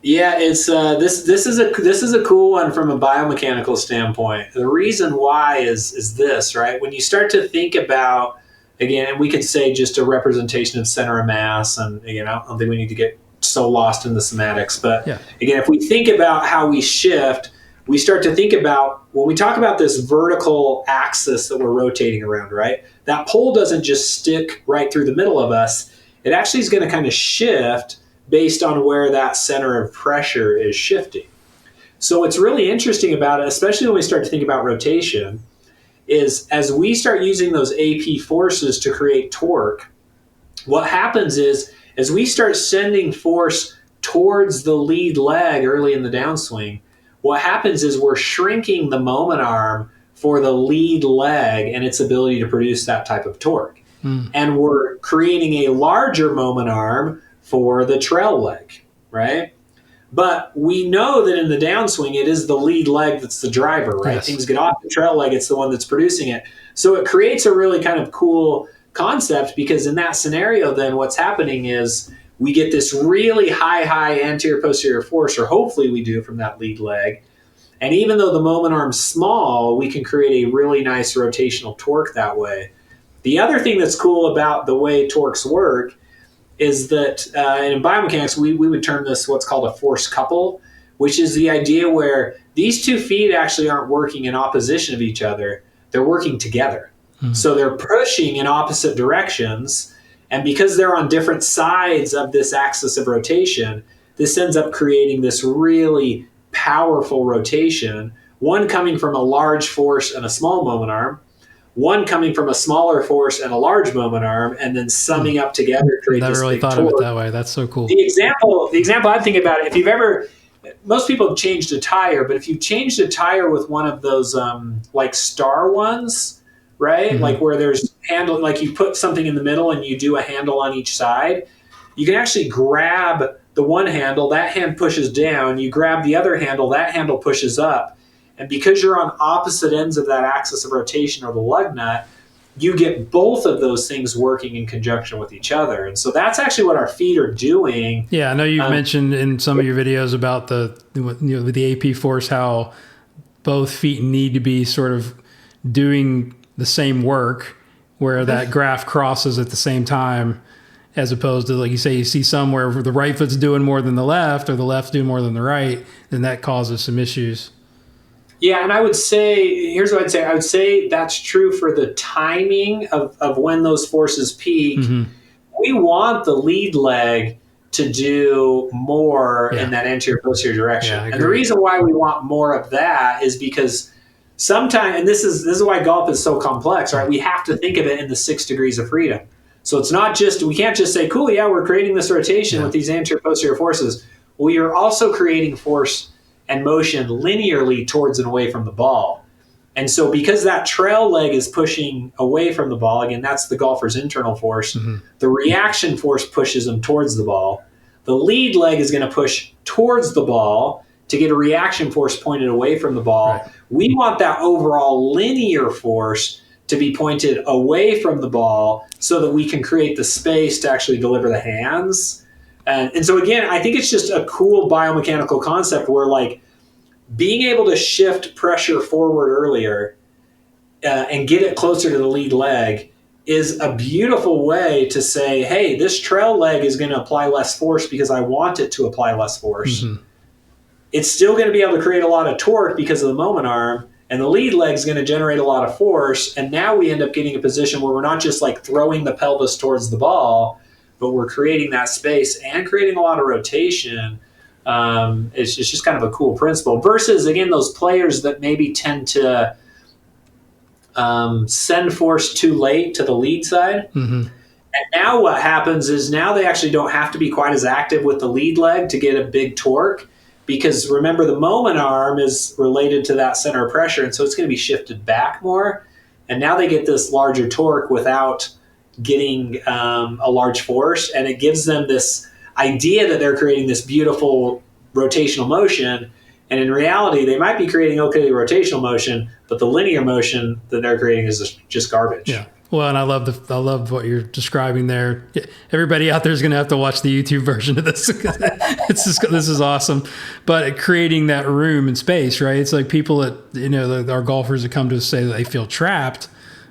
Yeah, it's this is a cool one from a biomechanical standpoint. The reason why is this, right? When you start to think about, again, we could say just a representation of center of mass, and again, I don't think we need to get so lost in the semantics, but again, if we think about how we shift, we start to think about, when we talk about this vertical axis that we're rotating around, right? That pole doesn't just stick right through the middle of us. It actually is going to kind of shift based on where that center of pressure is shifting. So what's really interesting about it, especially when we start to think about rotation, is as we start using those AP forces to create torque, what happens is as we start sending force towards the lead leg early in the downswing, what happens is we're shrinking the moment arm for the lead leg and its ability to produce that type of torque. And we're creating a larger moment arm for the trail leg, right? But we know that in the downswing, it is the lead leg that's the driver, right? Yes. Things get off the trail leg, it's the one that's producing it. So it creates a really kind of cool concept, because in that scenario, then what's happening is we get this really high anterior posterior force, or hopefully we do, from that lead leg. And even though the moment arm's small, we can create a really nice rotational torque that way. The other thing that's cool about the way torques work is that in biomechanics, we would term this what's called a force couple, which is the idea where these 2 feet actually aren't working in opposition of each other. They're working together. So they're pushing in opposite directions. And because they're on different sides of this axis of rotation, this ends up creating this really powerful rotation, one coming from a large force and a small moment arm, one coming from a smaller force and a large moment arm, and then summing up together to create Never this really big thought torque. of it that way. That's so cool. The example I think about it, if you've ever, most people have changed a tire, but if you've changed a tire with one of those like star ones, right? Like where there's handle, like you put something in the middle and you do a handle on each side, you can actually grab the one handle, that hand pushes down, you grab the other handle, that handle pushes up. And because you're on opposite ends of that axis of rotation or the lug nut, you get both of those things working in conjunction with each other. And so that's actually what our feet are doing. Yeah, I know you've mentioned in some of your videos about with the AP force, how both feet need to be sort of doing the same work, where that graph crosses at the same time, as opposed to, like you say, you see some where the right foot's doing more than the left, or the left's doing more than the right, then that causes some issues. Yeah, and I would say, here's what I'd say. I would say that's true for the timing of when those forces peak. We want the lead leg to do more in that anterior posterior direction. Yeah, and the reason why we want more of that is because sometimes, and this is why golf is so complex, right? We have to think of it in the 6 degrees of freedom. So it's not just, we can't just say, cool, yeah, we're creating this rotation with these anterior posterior forces. Well, you're also creating force and motion linearly towards and away from the ball. And so because that trail leg is pushing away from the ball, again, that's the golfer's internal force, the reaction force pushes them towards the ball. The lead leg is going to push towards the ball to get a reaction force pointed away from the ball. Right. We want that overall linear force to be pointed away from the ball so that we can create the space to actually deliver the hands. And so again, I think it's just a cool biomechanical concept where, like, being able to shift pressure forward earlier and get it closer to the lead leg is a beautiful way to say, hey, this trail leg is going to apply less force because I want it to apply less force. It's still going to be able to create a lot of torque because of the moment arm, and the lead leg is going to generate a lot of force. And now we end up getting a position where we're not just like throwing the pelvis towards the ball, but we're creating that space and creating a lot of rotation. It's just kind of a cool principle versus, again, those players that maybe tend to send force too late to the lead side. And now what happens is now they actually don't have to be quite as active with the lead leg to get a big torque, because remember, the moment arm is related to that center of pressure, and so it's going to be shifted back more. And now they get this larger torque without getting a large force, and it gives them this idea that they're creating this beautiful rotational motion, and in reality they might be creating rotational motion, but the linear motion that they're creating is just garbage. Yeah. Well, and I love what you're describing there. Everybody out there is going to have to watch the YouTube version of this. This is awesome. But creating that room and space, right? It's like people that, our golfers that come to us say that they feel trapped.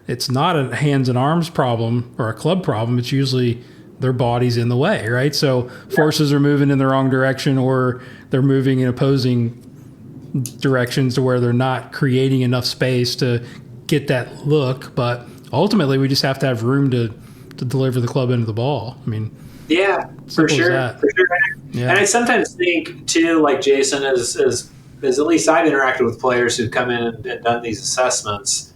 It's not a hands and arms problem or a club problem. It's usually their body's in the way, right? So forces are moving in the wrong direction, or they're moving in opposing directions to where they're not creating enough space to get that look. But ultimately, we just have to have room to deliver the club into the ball. I mean, yeah, for sure. Yeah. And I sometimes think too, like Jason, as at least I've interacted with players who've come in and done these assessments,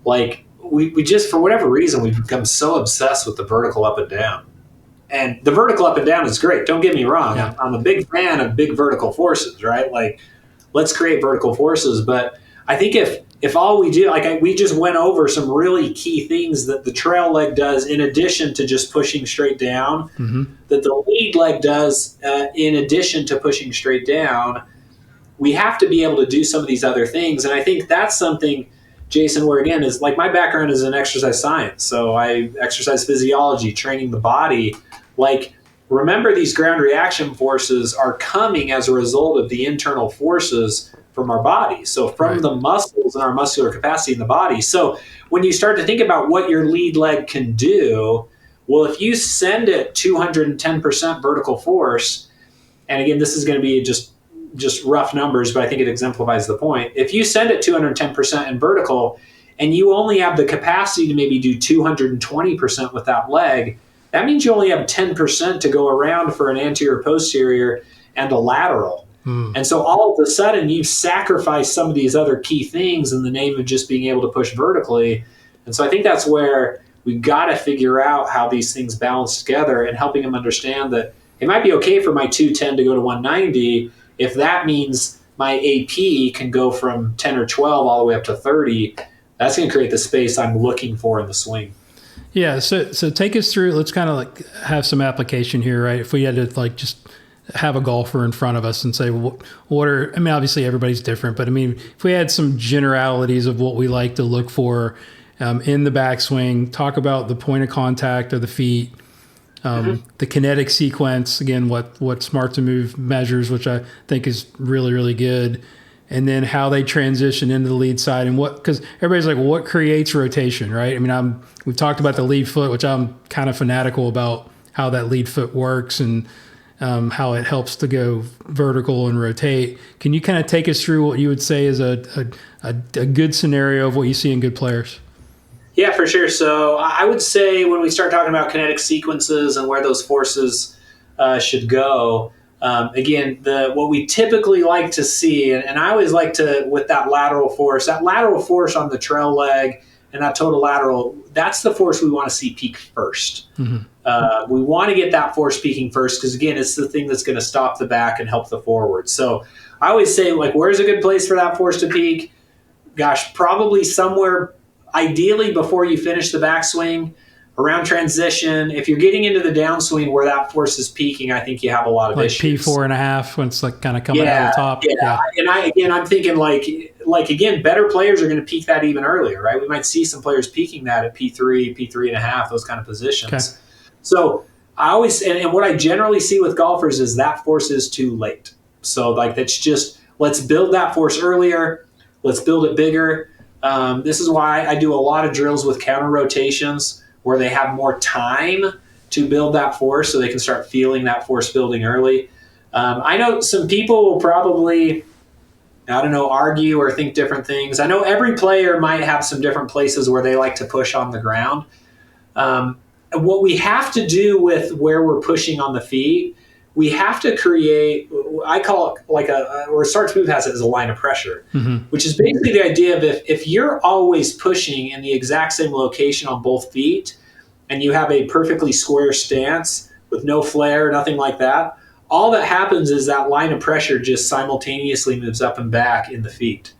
like we just, for whatever reason, we've become so obsessed with the vertical up and down. And the vertical up and down is great. Don't get me wrong. Yeah. I'm a big fan of big vertical forces, right? Like, let's create vertical forces. But I think if all we do, like we just went over some really key things that the trail leg does in addition to just pushing straight down, that the lead leg does in addition to pushing straight down, we have to be able to do some of these other things. And I think that's something, Jason, where again, is like my background is in exercise science. So I exercise physiology, training the body. Like, remember, these ground reaction forces are coming as a result of the internal forces from our body. So from the muscles and our muscular capacity in the body. So when you start to think about what your lead leg can do, well, if you send it 210% vertical force, and again, this is going to be just rough numbers, but I think it exemplifies the point. If you send it 210% in vertical and you only have the capacity to maybe do 220% with that leg, that means you only have 10% to go around for an anterior posterior and a lateral. And so all of a sudden you've sacrificed some of these other key things in the name of just being able to push vertically. And so I think that's where we've got to figure out how these things balance together, and helping them understand that it might be okay for my 210 to go to 190 if that means my AP can go from 10 or 12 all the way up to 30. That's going to create the space I'm looking for in the swing. Yeah. So take us through, let's kind of like have some application here, right? If we had to like just have a golfer in front of us and say, what are, I mean, obviously everybody's different, but I mean, if we had some generalities of what we like to look for in the backswing, talk about the point of contact of the feet, the kinetic sequence, again, what Smart to Move measures, which I think is really, really good. And then how they transition into the lead side, and because everybody's like, well, what creates rotation, right? I mean, we've talked about the lead foot, which I'm kind of fanatical about how that lead foot works and how it helps to go vertical and rotate. Can you kind of take us through what you would say is a good scenario of what you see in good players? Yeah, for sure. So I would say when we start talking about kinetic sequences and where those forces should go, again, what we typically like to see, and I always like to, with that lateral force on the trail leg and that total lateral, that's the force we want to see peak first. We want to get that force peaking first because, again, it's the thing that's going to stop the back and help the forward. So I always say, like, where's a good place for that force to peak? Gosh, probably somewhere, ideally before you finish the backswing, around transition. If you're getting into the downswing where that force is peaking, I think you have a lot of like issues. P4.5 when it's like kind of coming out of the top. Yeah. And I'm thinking like again, better players are going to peak that even earlier, right? We might see some players peaking that at P3, P3.5, those kind of positions. Okay. So I always, and what I generally see with golfers is that force is too late. So like, that's just, let's build that force earlier. Let's build it bigger. This is why I do a lot of drills with counter rotations where they have more time to build that force so they can start feeling that force building early. I know some people will probably, argue or think different things. I know every player might have some different places where they like to push on the ground. What we have to do with where we're pushing on the feet, we have to create, I call it like or Start to Move has it as a line of pressure, which is basically the idea of if you're always pushing in the exact same location on both feet and you have a perfectly square stance with no flare, nothing like that, all that happens is that line of pressure just simultaneously moves up and back in the feet.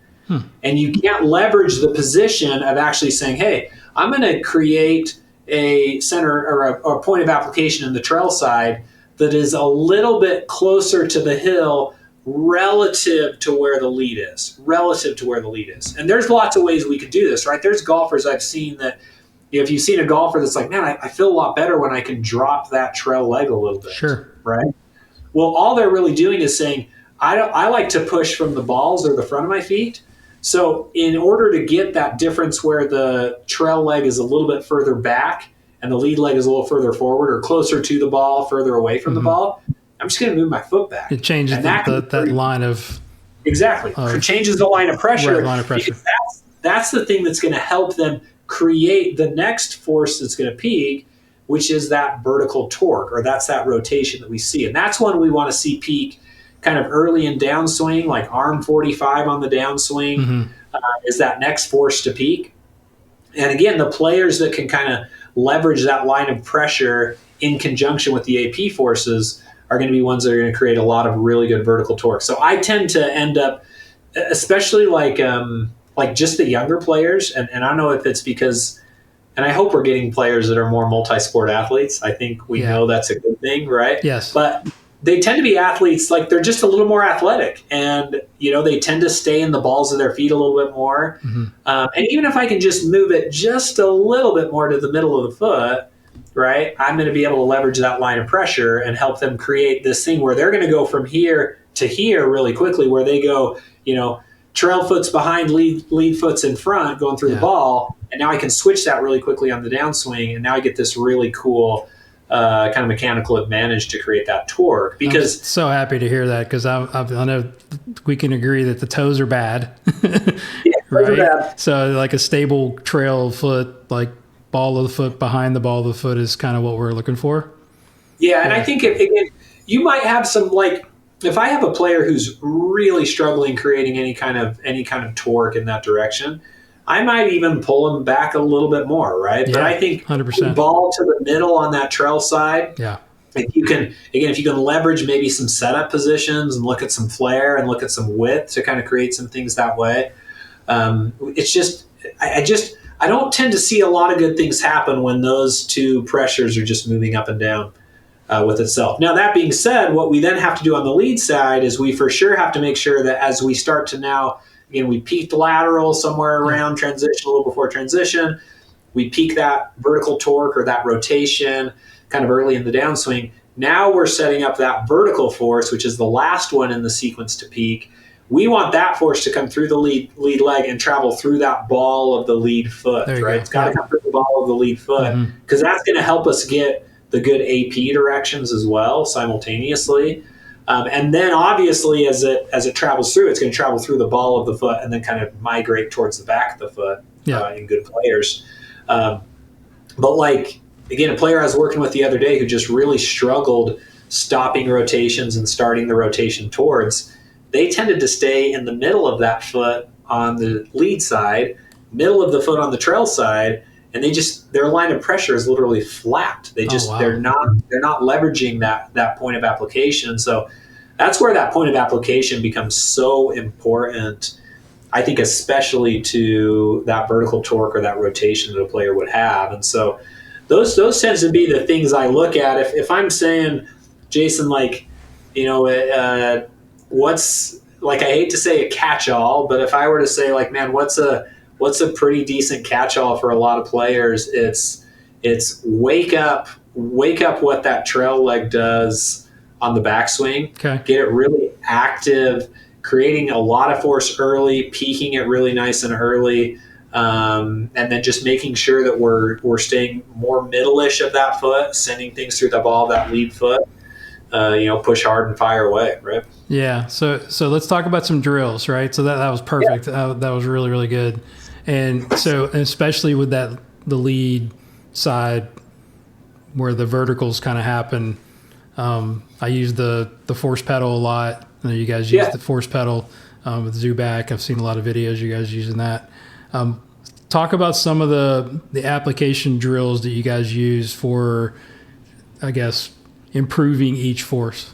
And you can't leverage the position of actually saying, hey, I'm going to create a center or a point of application in the trail side that is a little bit closer to the hill relative to where the lead is. And there's lots of ways we could do this, right? There's golfers I've seen that, if you've seen a golfer that's like, man, I feel a lot better when I can drop that trail leg a little bit. Sure. Right? Well, all they're really doing is saying, I like to push from the balls or the front of my feet. So in order to get that difference where the trail leg is a little bit further back and the lead leg is a little further forward or closer to the ball, further away from the ball, I'm just going to move my foot back. It changes that line of... Exactly. It changes the line of pressure. Right, line of pressure. That's the thing that's going to help them create the next force that's going to peak, which is that vertical torque, or that's that rotation that we see. And that's when we want to see peak kind of early in downswing, like arm 45 on the downswing is that next force to peak. And again, the players that can kind of leverage that line of pressure in conjunction with the AP forces are going to be ones that are going to create a lot of really good vertical torque. So I tend to end up, especially like just the younger players, and I don't know if it's because, and I hope we're getting players that are more multi-sport athletes. I think we know that's a good thing, right? Yes. But they tend to be athletes, like they're just a little more athletic, and they tend to stay in the balls of their feet a little bit more. Mm-hmm. And even if I can just move it just a little bit more to the middle of the foot, right, I'm going to be able to leverage that line of pressure and help them create this thing where they're going to go from here to here really quickly, where they go, trail foot's behind, lead foot's in front, going through the ball, and now I can switch that really quickly on the downswing, and now I get this really cool kind of mechanical advantage to create that torque. Because I'm so happy to hear that, because I know we can agree that the toes are bad. Right? Are bad. So like a stable trail foot, like ball of the foot behind the ball of the foot, is kind of what we're looking for. Yeah, and I think you might have some, like, if I have a player who's really struggling creating any kind of torque in that direction, I might even pull him back a little bit more, right? Yeah, but I think 100%. Ball to the middle on that trail side. Yeah. If you can leverage maybe some setup positions and look at some flare and look at some width to kind of create some things that way. It's just, I don't tend to see a lot of good things happen when those two pressures are just moving up and down with itself. Now, that being said, what we then have to do on the lead side is we for sure have to make sure that as we start to now, again, we peaked lateral somewhere around transition, a little before transition. We peak that vertical torque or that rotation kind of early in the downswing. Now we're setting up that vertical force, which is the last one in the sequence to peak. We want that force to come through the lead leg and travel through that ball of the lead foot, right? It's got to come through the ball of the lead foot, because that's going to help us get the good AP directions as well simultaneously. And then obviously as it travels through, it's going to travel through the ball of the foot and then kind of migrate towards the back of the foot in good players. But like, again, a player I was working with the other day who just really struggled stopping rotations and starting the rotation towards, they tended to stay in the middle of that foot on the lead side, middle of the foot on the trail side, and their line of pressure is literally flat. They're not leveraging that point of application. So that's where that point of application becomes so important, I think, especially to that vertical torque or that rotation that a player would have. And so those tends to be the things I look at. If I'm saying, Jason, like, what's, like, I hate to say a catch-all, but if I were to say, like, man, what's a pretty decent catch-all for a lot of players, it's wake up what that trail leg does on the backswing. Okay. Get it really active, creating a lot of force early, peaking it really nice and early, and then just making sure that we're staying more middle-ish of that foot, sending things through the ball of that lead foot. Push hard and fire away, right? Yeah. So let's talk about some drills, right? So that was perfect. Yeah. That was really, really good. And so, especially with the lead side where the verticals kind of happen, I use the force pedal a lot. I know you guys use the force pedal with Zuback. I've seen a lot of videos you guys using that. Talk about some of the application drills that you guys use for, I guess, improving each force.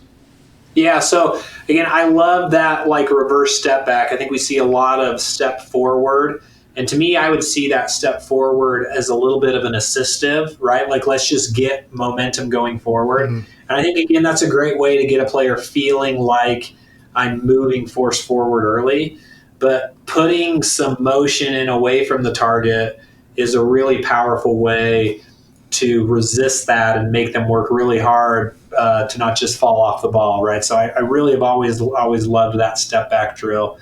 Yeah, so again, I love that, like, reverse step back. I think we see a lot of step forward. And to me, I would see that step forward as a little bit of an assistive, right? Like, let's just get momentum going forward. Mm-hmm. And I think, again, that's a great way to get a player feeling like I'm moving force forward early. But putting some motion in away from the target is a really powerful way to resist that and make them work really hard to not just fall off the ball, right? So I really have always loved that step back drill.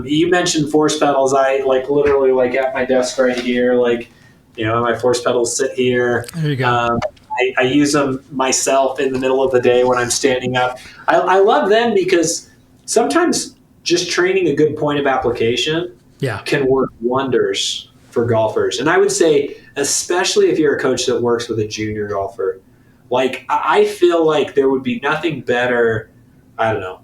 You mentioned force pedals. I literally at my desk right here, my force pedals sit here. There you go. I use them myself in the middle of the day when I'm standing up. I love them because sometimes just training a good point of application can work wonders for golfers. And I would say, especially if you're a coach that works with a junior golfer, like, I feel like there would be nothing better. I don't know.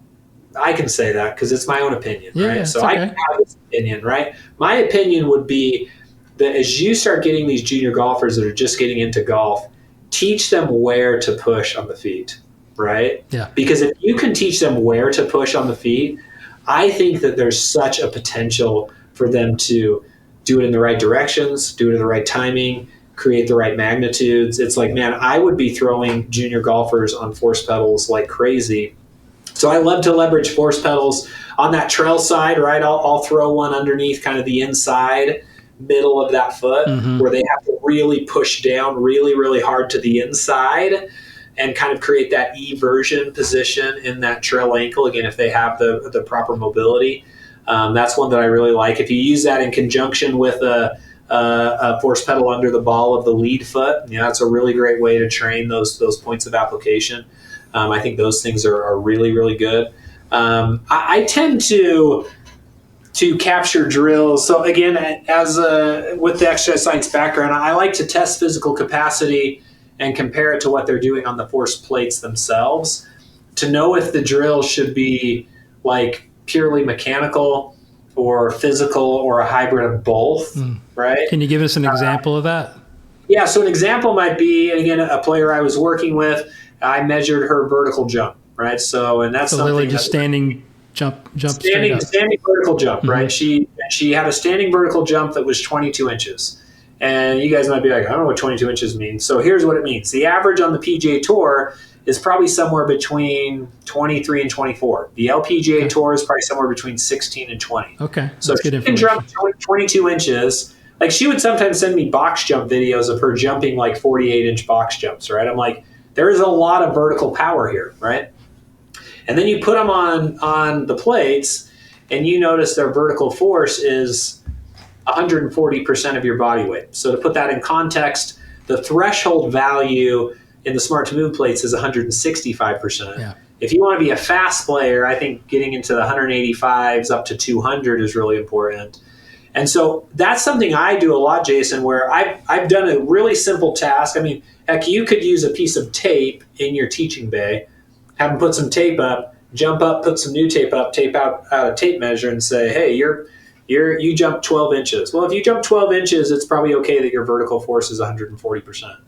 I can say that because it's my own opinion, right? So okay. I can have this opinion, right? My opinion would be that as you start getting these junior golfers that are just getting into golf, teach them where to push on the feet, right? Yeah. Because if you can teach them where to push on the feet, I think that there's such a potential for them to do it in the right directions, do it in the right timing, create the right magnitudes. It's like, man, I would be throwing junior golfers on force pedals like crazy. So I love to leverage force pedals on that trail side, right? I'll throw one underneath kind of the inside middle of that foot where they have to really push down really, really hard to the inside and kind of create that eversion position in that trail ankle. Again, if they have the proper mobility, that's one that I really like. If you use that in conjunction with a force pedal under the ball of the lead foot, that's a really great way to train those points of application. I think those things are really, really good. I tend to capture drills. So again, with the exercise science background, I like to test physical capacity and compare it to what they're doing on the force plates themselves to know if the drill should be like purely mechanical or physical or a hybrid of both, right? Can you give us an example of that? Yeah, so an example might be, and again, a player I was working with, I measured her vertical jump, right? So, and that's something literally just standing jump standing vertical jump, right? She had a standing vertical jump that was 22 inches. And you guys might be like, I don't know what 22 inches means. So here's what it means. The average on the PGA Tour is probably somewhere between 23 and 24. The LPGA Tour is probably somewhere between 16 and 20. Okay. So she can jump 22 inches. Like she would sometimes send me box jump videos of her jumping like 48-inch box jumps, right? I'm like, there is a lot of vertical power here, right? And then you put them on the plates and you notice their vertical force is 140% of your body weight. So to put that in context, the threshold value in the Smart to Move plates is 165%. Yeah. If you want to be a fast player, I think getting into the 185s up to 200 is really important. And so that's something I do a lot, Jason, where I've done a really simple task. I mean, heck, you could use a piece of tape in your teaching bay, have them put some tape up, jump up, put some new tape up, tape out a tape measure and say, hey, you jumped 12 inches. Well, if you jump 12 inches, it's probably okay that your vertical force is 140%. Gotcha.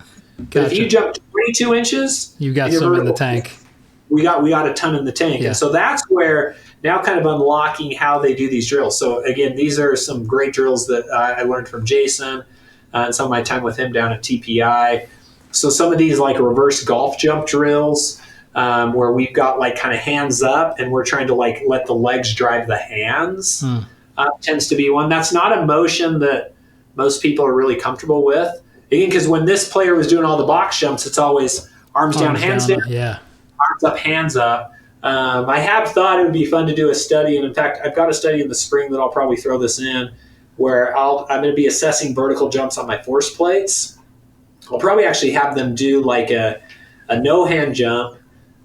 But if you jump 22 inches, you got some in the tank. We got a ton in the tank. Yeah. And so that's where now kind of unlocking how they do these drills. So again, these are some great drills that I learned from Jason and some of my time with him down at TPI. So some of these like reverse golf jump drills where we've got like kind of hands up and we're trying to like let the legs drive the hands. Tends to be one. That's not a motion that most people are really comfortable with. Again, because when this player was doing all the box jumps, it's always arms down, hands down, arms up, hands up. I have thought it would be fun to do a study, and in fact, I've got a study in the spring that I'll probably throw this in, where I'm going to be assessing vertical jumps on my force plates. I'll probably actually have them do like a no hand jump,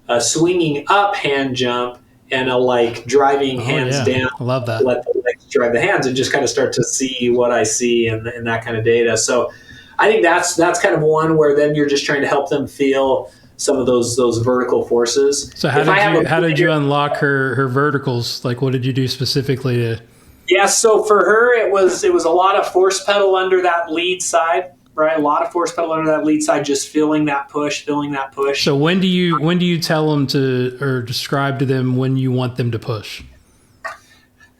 a swinging up hand jump, and a like driving hands down. I love that. Let the legs drive the hands and just kind of start to see what I see and that kind of data. So I think that's kind of one where then you're just trying to help them feel some of those vertical forces. So how did you unlock her verticals? Like what did you do specifically to? Yeah, so for her it was a lot of force pedal under that lead side. Right, a lot of force pedal under that lead side, just feeling that push. So when do you tell them to, or describe to them when you want them to push?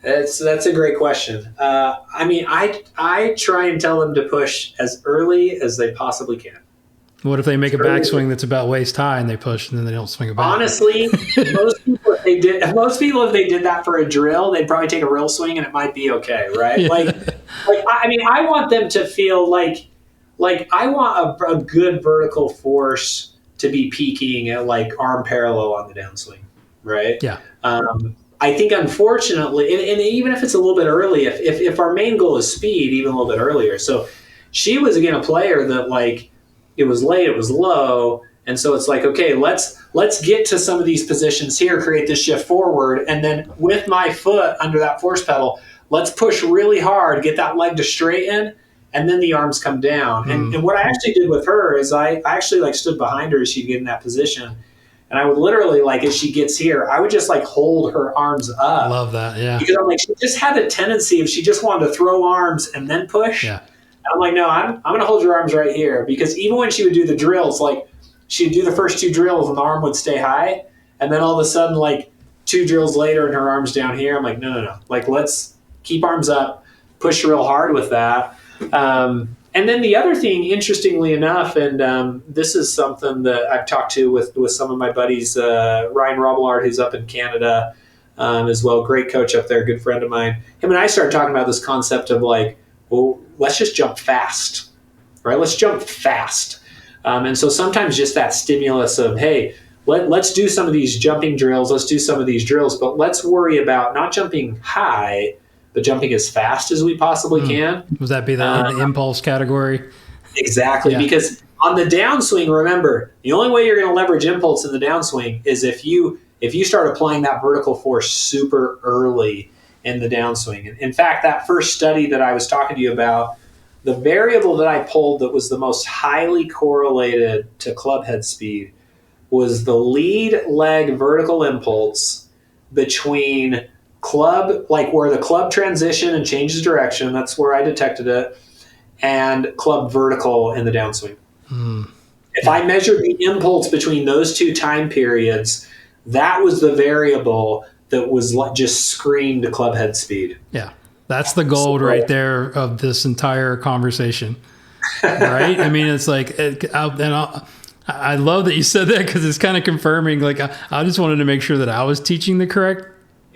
That's a great question. I mean, I try and tell them to push as early as they possibly can. What if they make a backswing that's about waist high and they push and then they don't swing it back? Honestly, most people if they did that for a drill, they'd probably take a real swing and it might be okay, right? Yeah. Like I mean, I want them to feel like I want a good vertical force to be peaking at like arm parallel on the downswing, right? Yeah. I think unfortunately, and even if it's a little bit early, if our main goal is speed, even a little bit earlier. So she was again a player that like it was late, it was low, and so it's like okay, let's get to some of these positions here, create this shift forward, and then with my foot under that force pedal, let's push really hard, get that leg to straighten. And then the arms come down. And what I actually did with her is I actually like stood behind her as she'd get in that position. And I would literally like, as she gets here, I would just like hold her arms up. I love that. Yeah. Because I'm like, she just had a tendency if she just wanted to throw arms and then push. Yeah. I'm like, no, I'm going to hold your arms right here, because even when she would do the drills, like she'd do the first 2 drills and the arm would stay high. And then all of a sudden, like 2 drills later and her arm's down here. I'm like, no. Like, let's keep arms up, push real hard with that. And then the other thing, interestingly enough, and this is something that I've talked to with some of my buddies, Ryan Robillard, who's up in Canada as well, great coach up there, good friend of mine. Him and I started talking about this concept of like, well, let's just jump fast, right? Let's jump fast. And so sometimes just that stimulus of, hey, let's do some of these jumping drills, let's do some of these drills, but let's worry about not jumping high, but jumping as fast as we possibly can. Would that be the impulse category? Exactly, yeah. Because on the downswing, remember, the only way you're going to leverage impulse in the downswing is if you start applying that vertical force super early in the downswing. In fact, that first study that I was talking to you about, the variable that I pulled that was the most highly correlated to club head speed was the lead leg vertical impulse between club, like where the club transition and changes direction, that's where I detected it, and club vertical in the downswing. If I measured the impulse between those 2 time periods, that was the variable that was just screamed club head speed. Yeah, that's the gold right there of this entire conversation, right? I mean, it's like, I love that you said that, because it's kind of confirming. Like, I just wanted to make sure that I was teaching the correct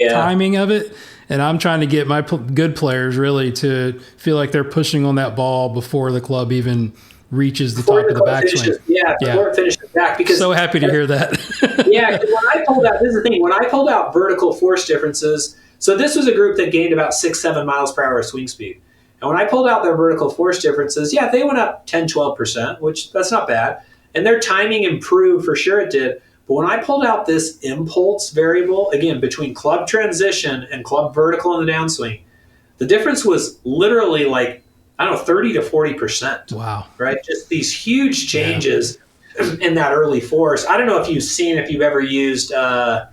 timing of it. And I'm trying to get my good players really to feel like they're pushing on that ball before the club even reaches the top of the backswing. Before it finishes back. Because so happy to hear that. Yeah, because when I pulled out, this is the thing, when I pulled out vertical force differences, so this was a group that gained about 6-7 miles per hour swing speed. And when I pulled out their vertical force differences, they went up 10-12%, which that's not bad. And their timing improved, for sure it did. But when I pulled out this impulse variable, again, between club transition and club vertical in the downswing, the difference was literally like, 30 to 40%. Wow. Right? Just these huge changes in that early force. I don't know if you've ever used, I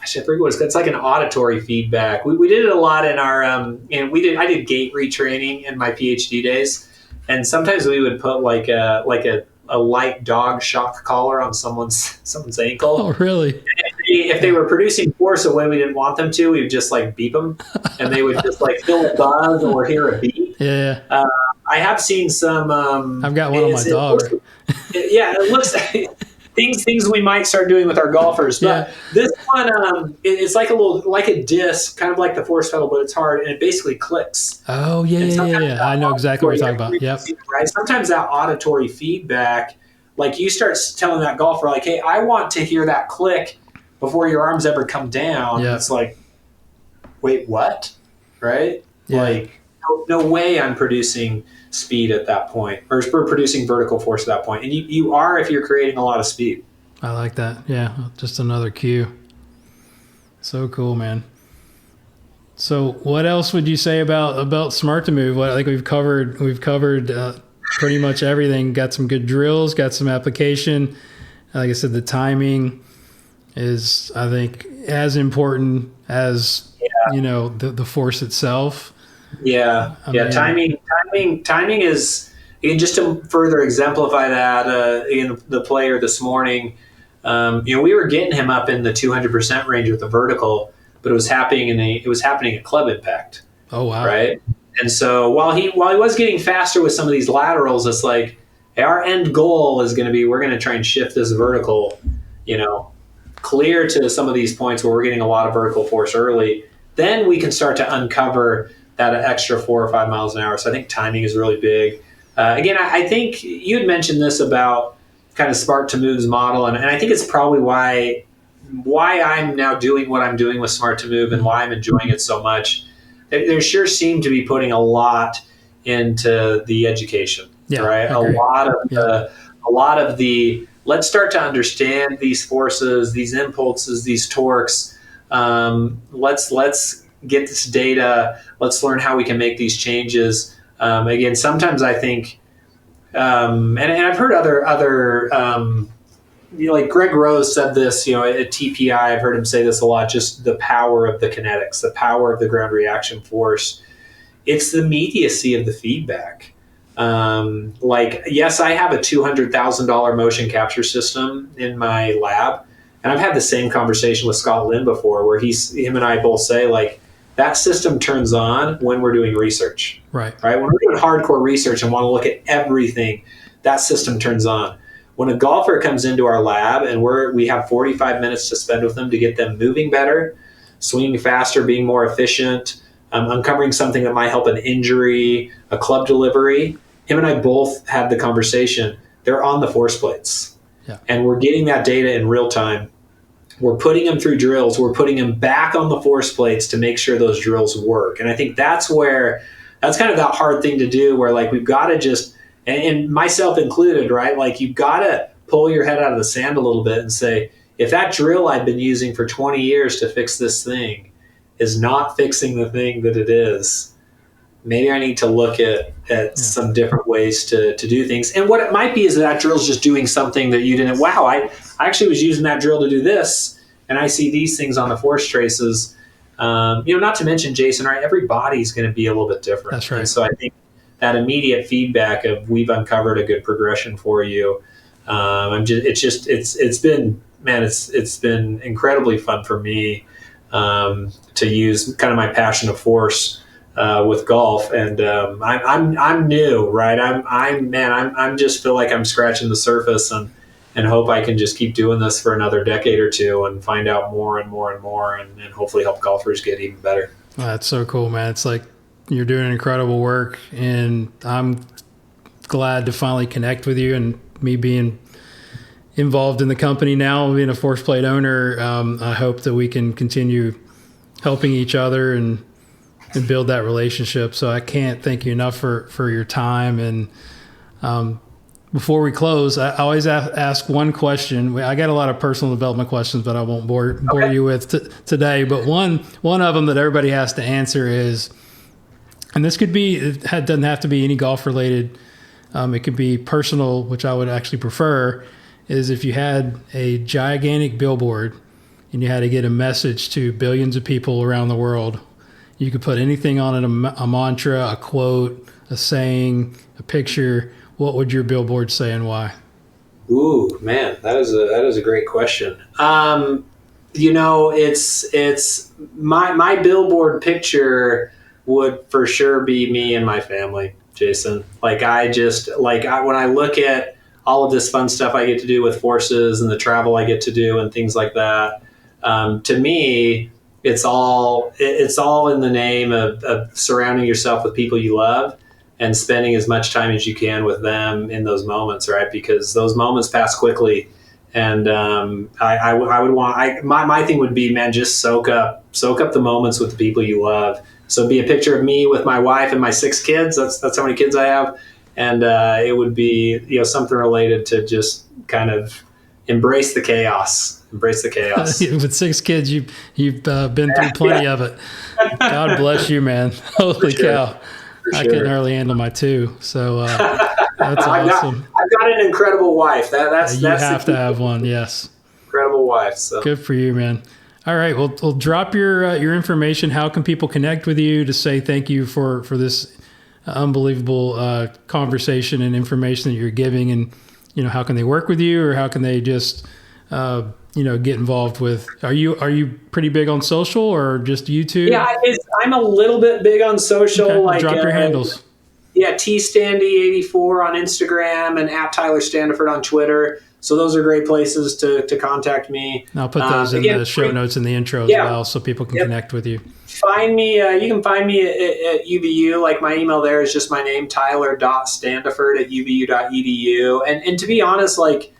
forget what it's like an auditory feedback. We did it a lot in our, I did gait retraining in my PhD days. And sometimes we would put like a light dog shock collar on someone's ankle. Oh, really? If they were producing force a way we didn't want them to, we would just like beep them, and they would just like feel a buzz or hear a beep. Yeah. I have seen some. I've got one on my dog. It looks like things we might start doing with our golfers. But this one, it's like a disc, kind of like the force pedal, but it's hard, and it basically clicks. Oh, yeah. I know exactly what you're talking about. Yep. Right? Sometimes that auditory feedback, like you start telling that golfer, like, hey, I want to hear that click before your arms ever come down. Yep. It's like, wait, what? Right? Yeah. Like, no way I'm producing speed at that point, or we're producing vertical force at that point. And you are if you're creating a lot of speed. I like that. Yeah, just another cue. So cool, man. So what else would you say about Smart to Move? I think we've covered pretty much everything. Got some good drills, got some application. Like I said, the timing is, I think, as important as the force itself. Yeah. Timing is, just to further exemplify that, in the player this morning, we were getting him up in the 200% range with the vertical, but it was happening at club impact. Oh, wow. Right. And so while he was getting faster with some of these laterals, it's like, hey, our end goal is going to be, we're going to try and shift this vertical, clear to some of these points where we're getting a lot of vertical force early. Then we can start to uncover that extra 4 or 5 miles an hour. So I think timing is really big. Again, I think you had mentioned this about kind of Smart to Move's model, and I think it's probably why I'm now doing what I'm doing with Smart to Move and why I'm enjoying it so much. There sure seem to be putting a lot into the education, right? A lot of the let's start to understand these forces, these impulses, these torques. Let's get this data. Let's learn how we can make these changes. Again, sometimes I think, and I've heard other like Greg Rose said this, at TPI, I've heard him say this a lot, just the power of the kinetics, the power of the ground reaction force. It's the immediacy of the feedback. Like, yes, I have a $200,000 motion capture system in my lab. And I've had the same conversation with Scott Lynn before, where him and I both say, like, that system turns on when we're doing research. Right. When we're doing hardcore research and want to look at everything, that system turns on. When a golfer comes into our lab and we have 45 minutes to spend with them to get them moving better, swinging faster, being more efficient, uncovering something that might help an injury, a club delivery, him and I both had the conversation. They're on the force plates. Yeah. And we're getting that data in real time. We're putting them through drills. We're putting them back on the force plates to make sure those drills work. And I think that's kind of that hard thing to do, where like we've got to just, and myself included, right? Like you've got to pull your head out of the sand a little bit and say, if that drill I've been using for 20 years to fix this thing is not fixing the thing that it is, maybe I need to look at some different ways to do things. And what it might be is that drill's just doing something that you didn't, wow, I actually was using that drill to do this, and I see these things on the force traces. Not to mention, Jason, right, every body's going to be a little bit different. That's right. And so I think that immediate feedback of we've uncovered a good progression for you. It's been incredibly fun for me to use kind of my passion of force with golf, and I'm new, right? I'm just feel like I'm scratching the surface, and hope I can just keep doing this for another decade or two and find out more and more and more, and hopefully help golfers get even better. Oh, that's so cool, man. It's like you're doing incredible work, and I'm glad to finally connect with you. And me being involved in the company now, being a force plate owner, I hope that we can continue helping each other and build that relationship. So I can't thank you enough for your time. And before we close, I always ask one question. I got a lot of personal development questions, but I won't bore you with today. But one of them that everybody has to answer is, and this could be, it doesn't have to be any golf related. It could be personal, which I would actually prefer, is if you had a gigantic billboard and you had to get a message to billions of people around the world, you could put anything on it, a mantra, a quote, a saying, a picture. What would your billboard say and why? Ooh, man, that is a great question. It's my billboard picture would for sure be me and my family, Jason. Like when I look at all of this fun stuff I get to do with forces and the travel I get to do and things like that, to me, it's all in the name of surrounding yourself with people you love and spending as much time as you can with them in those moments, right? Because those moments pass quickly. And my thing would be, man, just soak up the moments with the people you love. So it'd be a picture of me with my wife and my 6 kids. That's how many kids I have. And it would be, something related to just kind of embrace the chaos. With 6 kids, you've been through plenty of it. God bless you, man. Holy cow. I couldn't hardly handle my 2. So that's awesome. I've got an incredible wife. That's you have to have one. Yes. Incredible wife. So good for you, man. All right. Well, we'll drop your information. How can people connect with you to say thank you for this unbelievable conversation and information that you're giving? And, how can they work with you, or how can they just, get involved with, are you pretty big on social or just YouTube? Yeah, I'm a little bit big on social. Okay. Drop your handles. Yeah, tstandy84 on Instagram and @TylerStandifird on Twitter. So those are great places to contact me. I'll put those in the show notes in the intro as well, so people can connect with you. Find me. You can find me at UVU. Like my email there is just my name, tyler.standifird@uvu.edu. And to be honest, like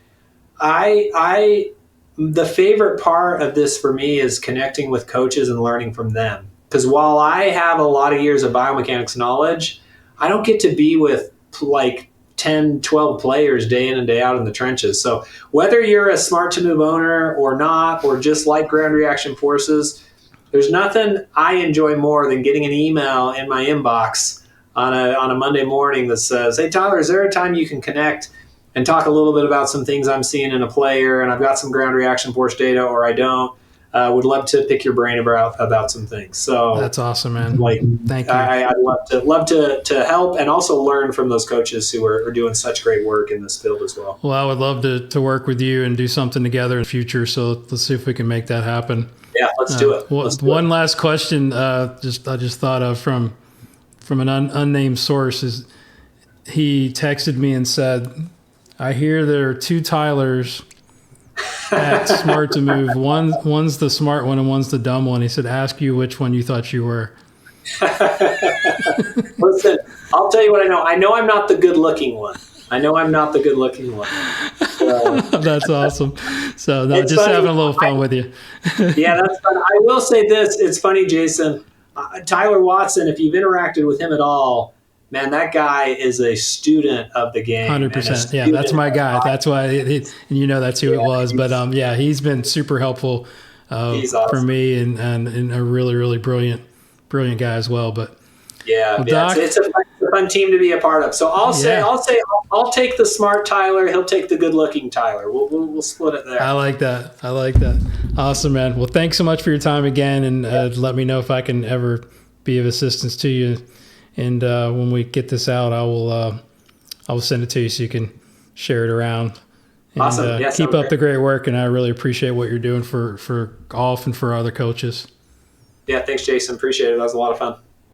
the favorite part of this for me is connecting with coaches and learning from them. Because while I have a lot of years of biomechanics knowledge, I don't get to be with like 10, 12 players day in and day out in the trenches. So whether you're a smart to move owner or not, or just like ground reaction forces, there's nothing I enjoy more than getting an email in my inbox on a Monday morning that says, "Hey Tyler, is there a time you can connect and talk a little bit about some things I'm seeing in a player, and I've got some ground reaction force data, or I don't. would love to pick your brain about some things. So that's awesome, man. Like, thank you. I'd love to help and also learn from those coaches who are doing such great work in this field as well. Well, I would love to work with you and do something together in the future. So let's see if we can make that happen. Yeah, let's do it. One last question. I just thought of from an unnamed source is he texted me and said, "I hear there are two Tylers at Smart to Move. One's the smart one and one's the dumb one." He said, "Ask you which one you thought you were." Listen, I'll tell you what I know. I know I'm not the good-looking one. So. That's awesome. So just funny. Having a little fun with you. Yeah, that's fun. I will say this. It's funny, Jason. Tyler Watson, if you've interacted with him at all, man, that guy is a student of the game. 100%. Yeah, that's my guy. That's why, and that's who it was. But he's been super helpful awesome. For me and a really, really brilliant guy as well. But Doc, it's a fun team to be a part of. So I'll take the smart Tyler. He'll take the good-looking Tyler. We'll split it there. I like that. Awesome, man. Well, thanks so much for your time again, and let me know if I can ever be of assistance to you. And when we get this out, I will send it to you so you can share it around. And, awesome. Keep up the great work, and I really appreciate what you're doing for golf and for other coaches. Yeah, thanks, Jason. Appreciate it. That was a lot of fun.